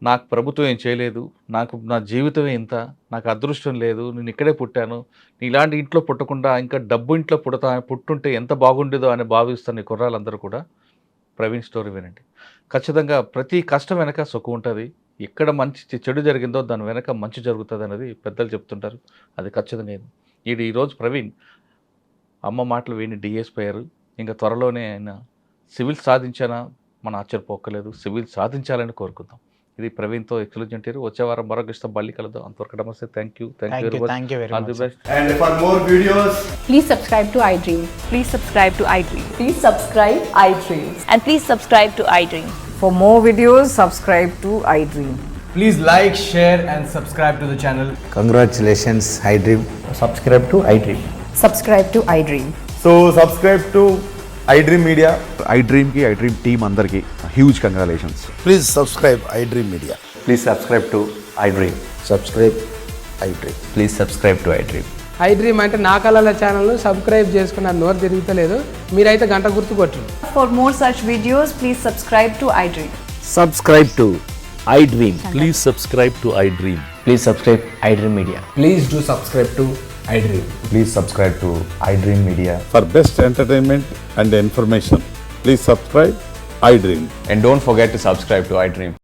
నాకు ప్రభుత్వం ఏం చేయలేదు, నా జీవితమే ఇంత, నాకు అదృష్టం లేదు, నేను ఇక్కడే పుట్టాను, ఇలాంటి ఇంట్లో పుట్టకుండా ఇంకా డబ్బు ఇంట్లో పుట్టుంటే ఎంత బాగుండేదో అని భావిస్తున్న ఈ కుర్రాళ్ళందరూ కూడా ప్రవీణ్ స్టోరీ వినండి. ఖచ్చితంగా ప్రతి కష్టం వెనక సుఖం ఉంటుంది, ఎక్కడ మంచి చెడు జరిగిందో దాని వెనక మంచి జరుగుతుంది అనేది పెద్దలు చెప్తుంటారు. అది ఖచ్చితంగా ఈరోజు ప్రవీణ్ అమ్మ మాటలు విని డిఎస్పీ అయ్యారు. ఇంకా త్వరలోనే ఆయన సివిల్ సాధించానా మనం ఆశ్చర్యపోక్కలేదు, సివిల్ సాధించాలని కోరుకుందాం. ఇది ప్రవీణ్తో ఎక్స్క్లూజివ్ ఇంటర్వ్యూ. వచ్చే వారం మరొక ఇష్టం మళ్ళీ కలుద్దాం. అంతవరకు నమస్తే. Thank you very much. All the best. And for more videos, Please subscribe to iDream. Please subscribe to iDream. Please subscribe iDream. And please subscribe to iDream. For more videos, subscribe to iDream. please like, share and subscribe to the channel. Congratulations, iDream. Subscribe to iDream. Subscribe to iDream. So subscribe to iDream Media. iDream ki iDream team andarki huge congratulations. Please subscribe iDream Media. Please subscribe to iDream. Subscribe iDream. Please subscribe to iDream. iDream అంటే నా కళల channel subscribe చేసుకున్న నోరు తిరుగుతలేదు, మీరైతే గంట గుర్తు కొట్టండి. For more such videos, please subscribe to iDream. Subscribe to iDream. Please subscribe to iDream. Please subscribe iDream Media. Please do subscribe to iDream. Please subscribe to iDream Media. For best entertainment and information, please subscribe iDream. And don't forget to subscribe to iDream.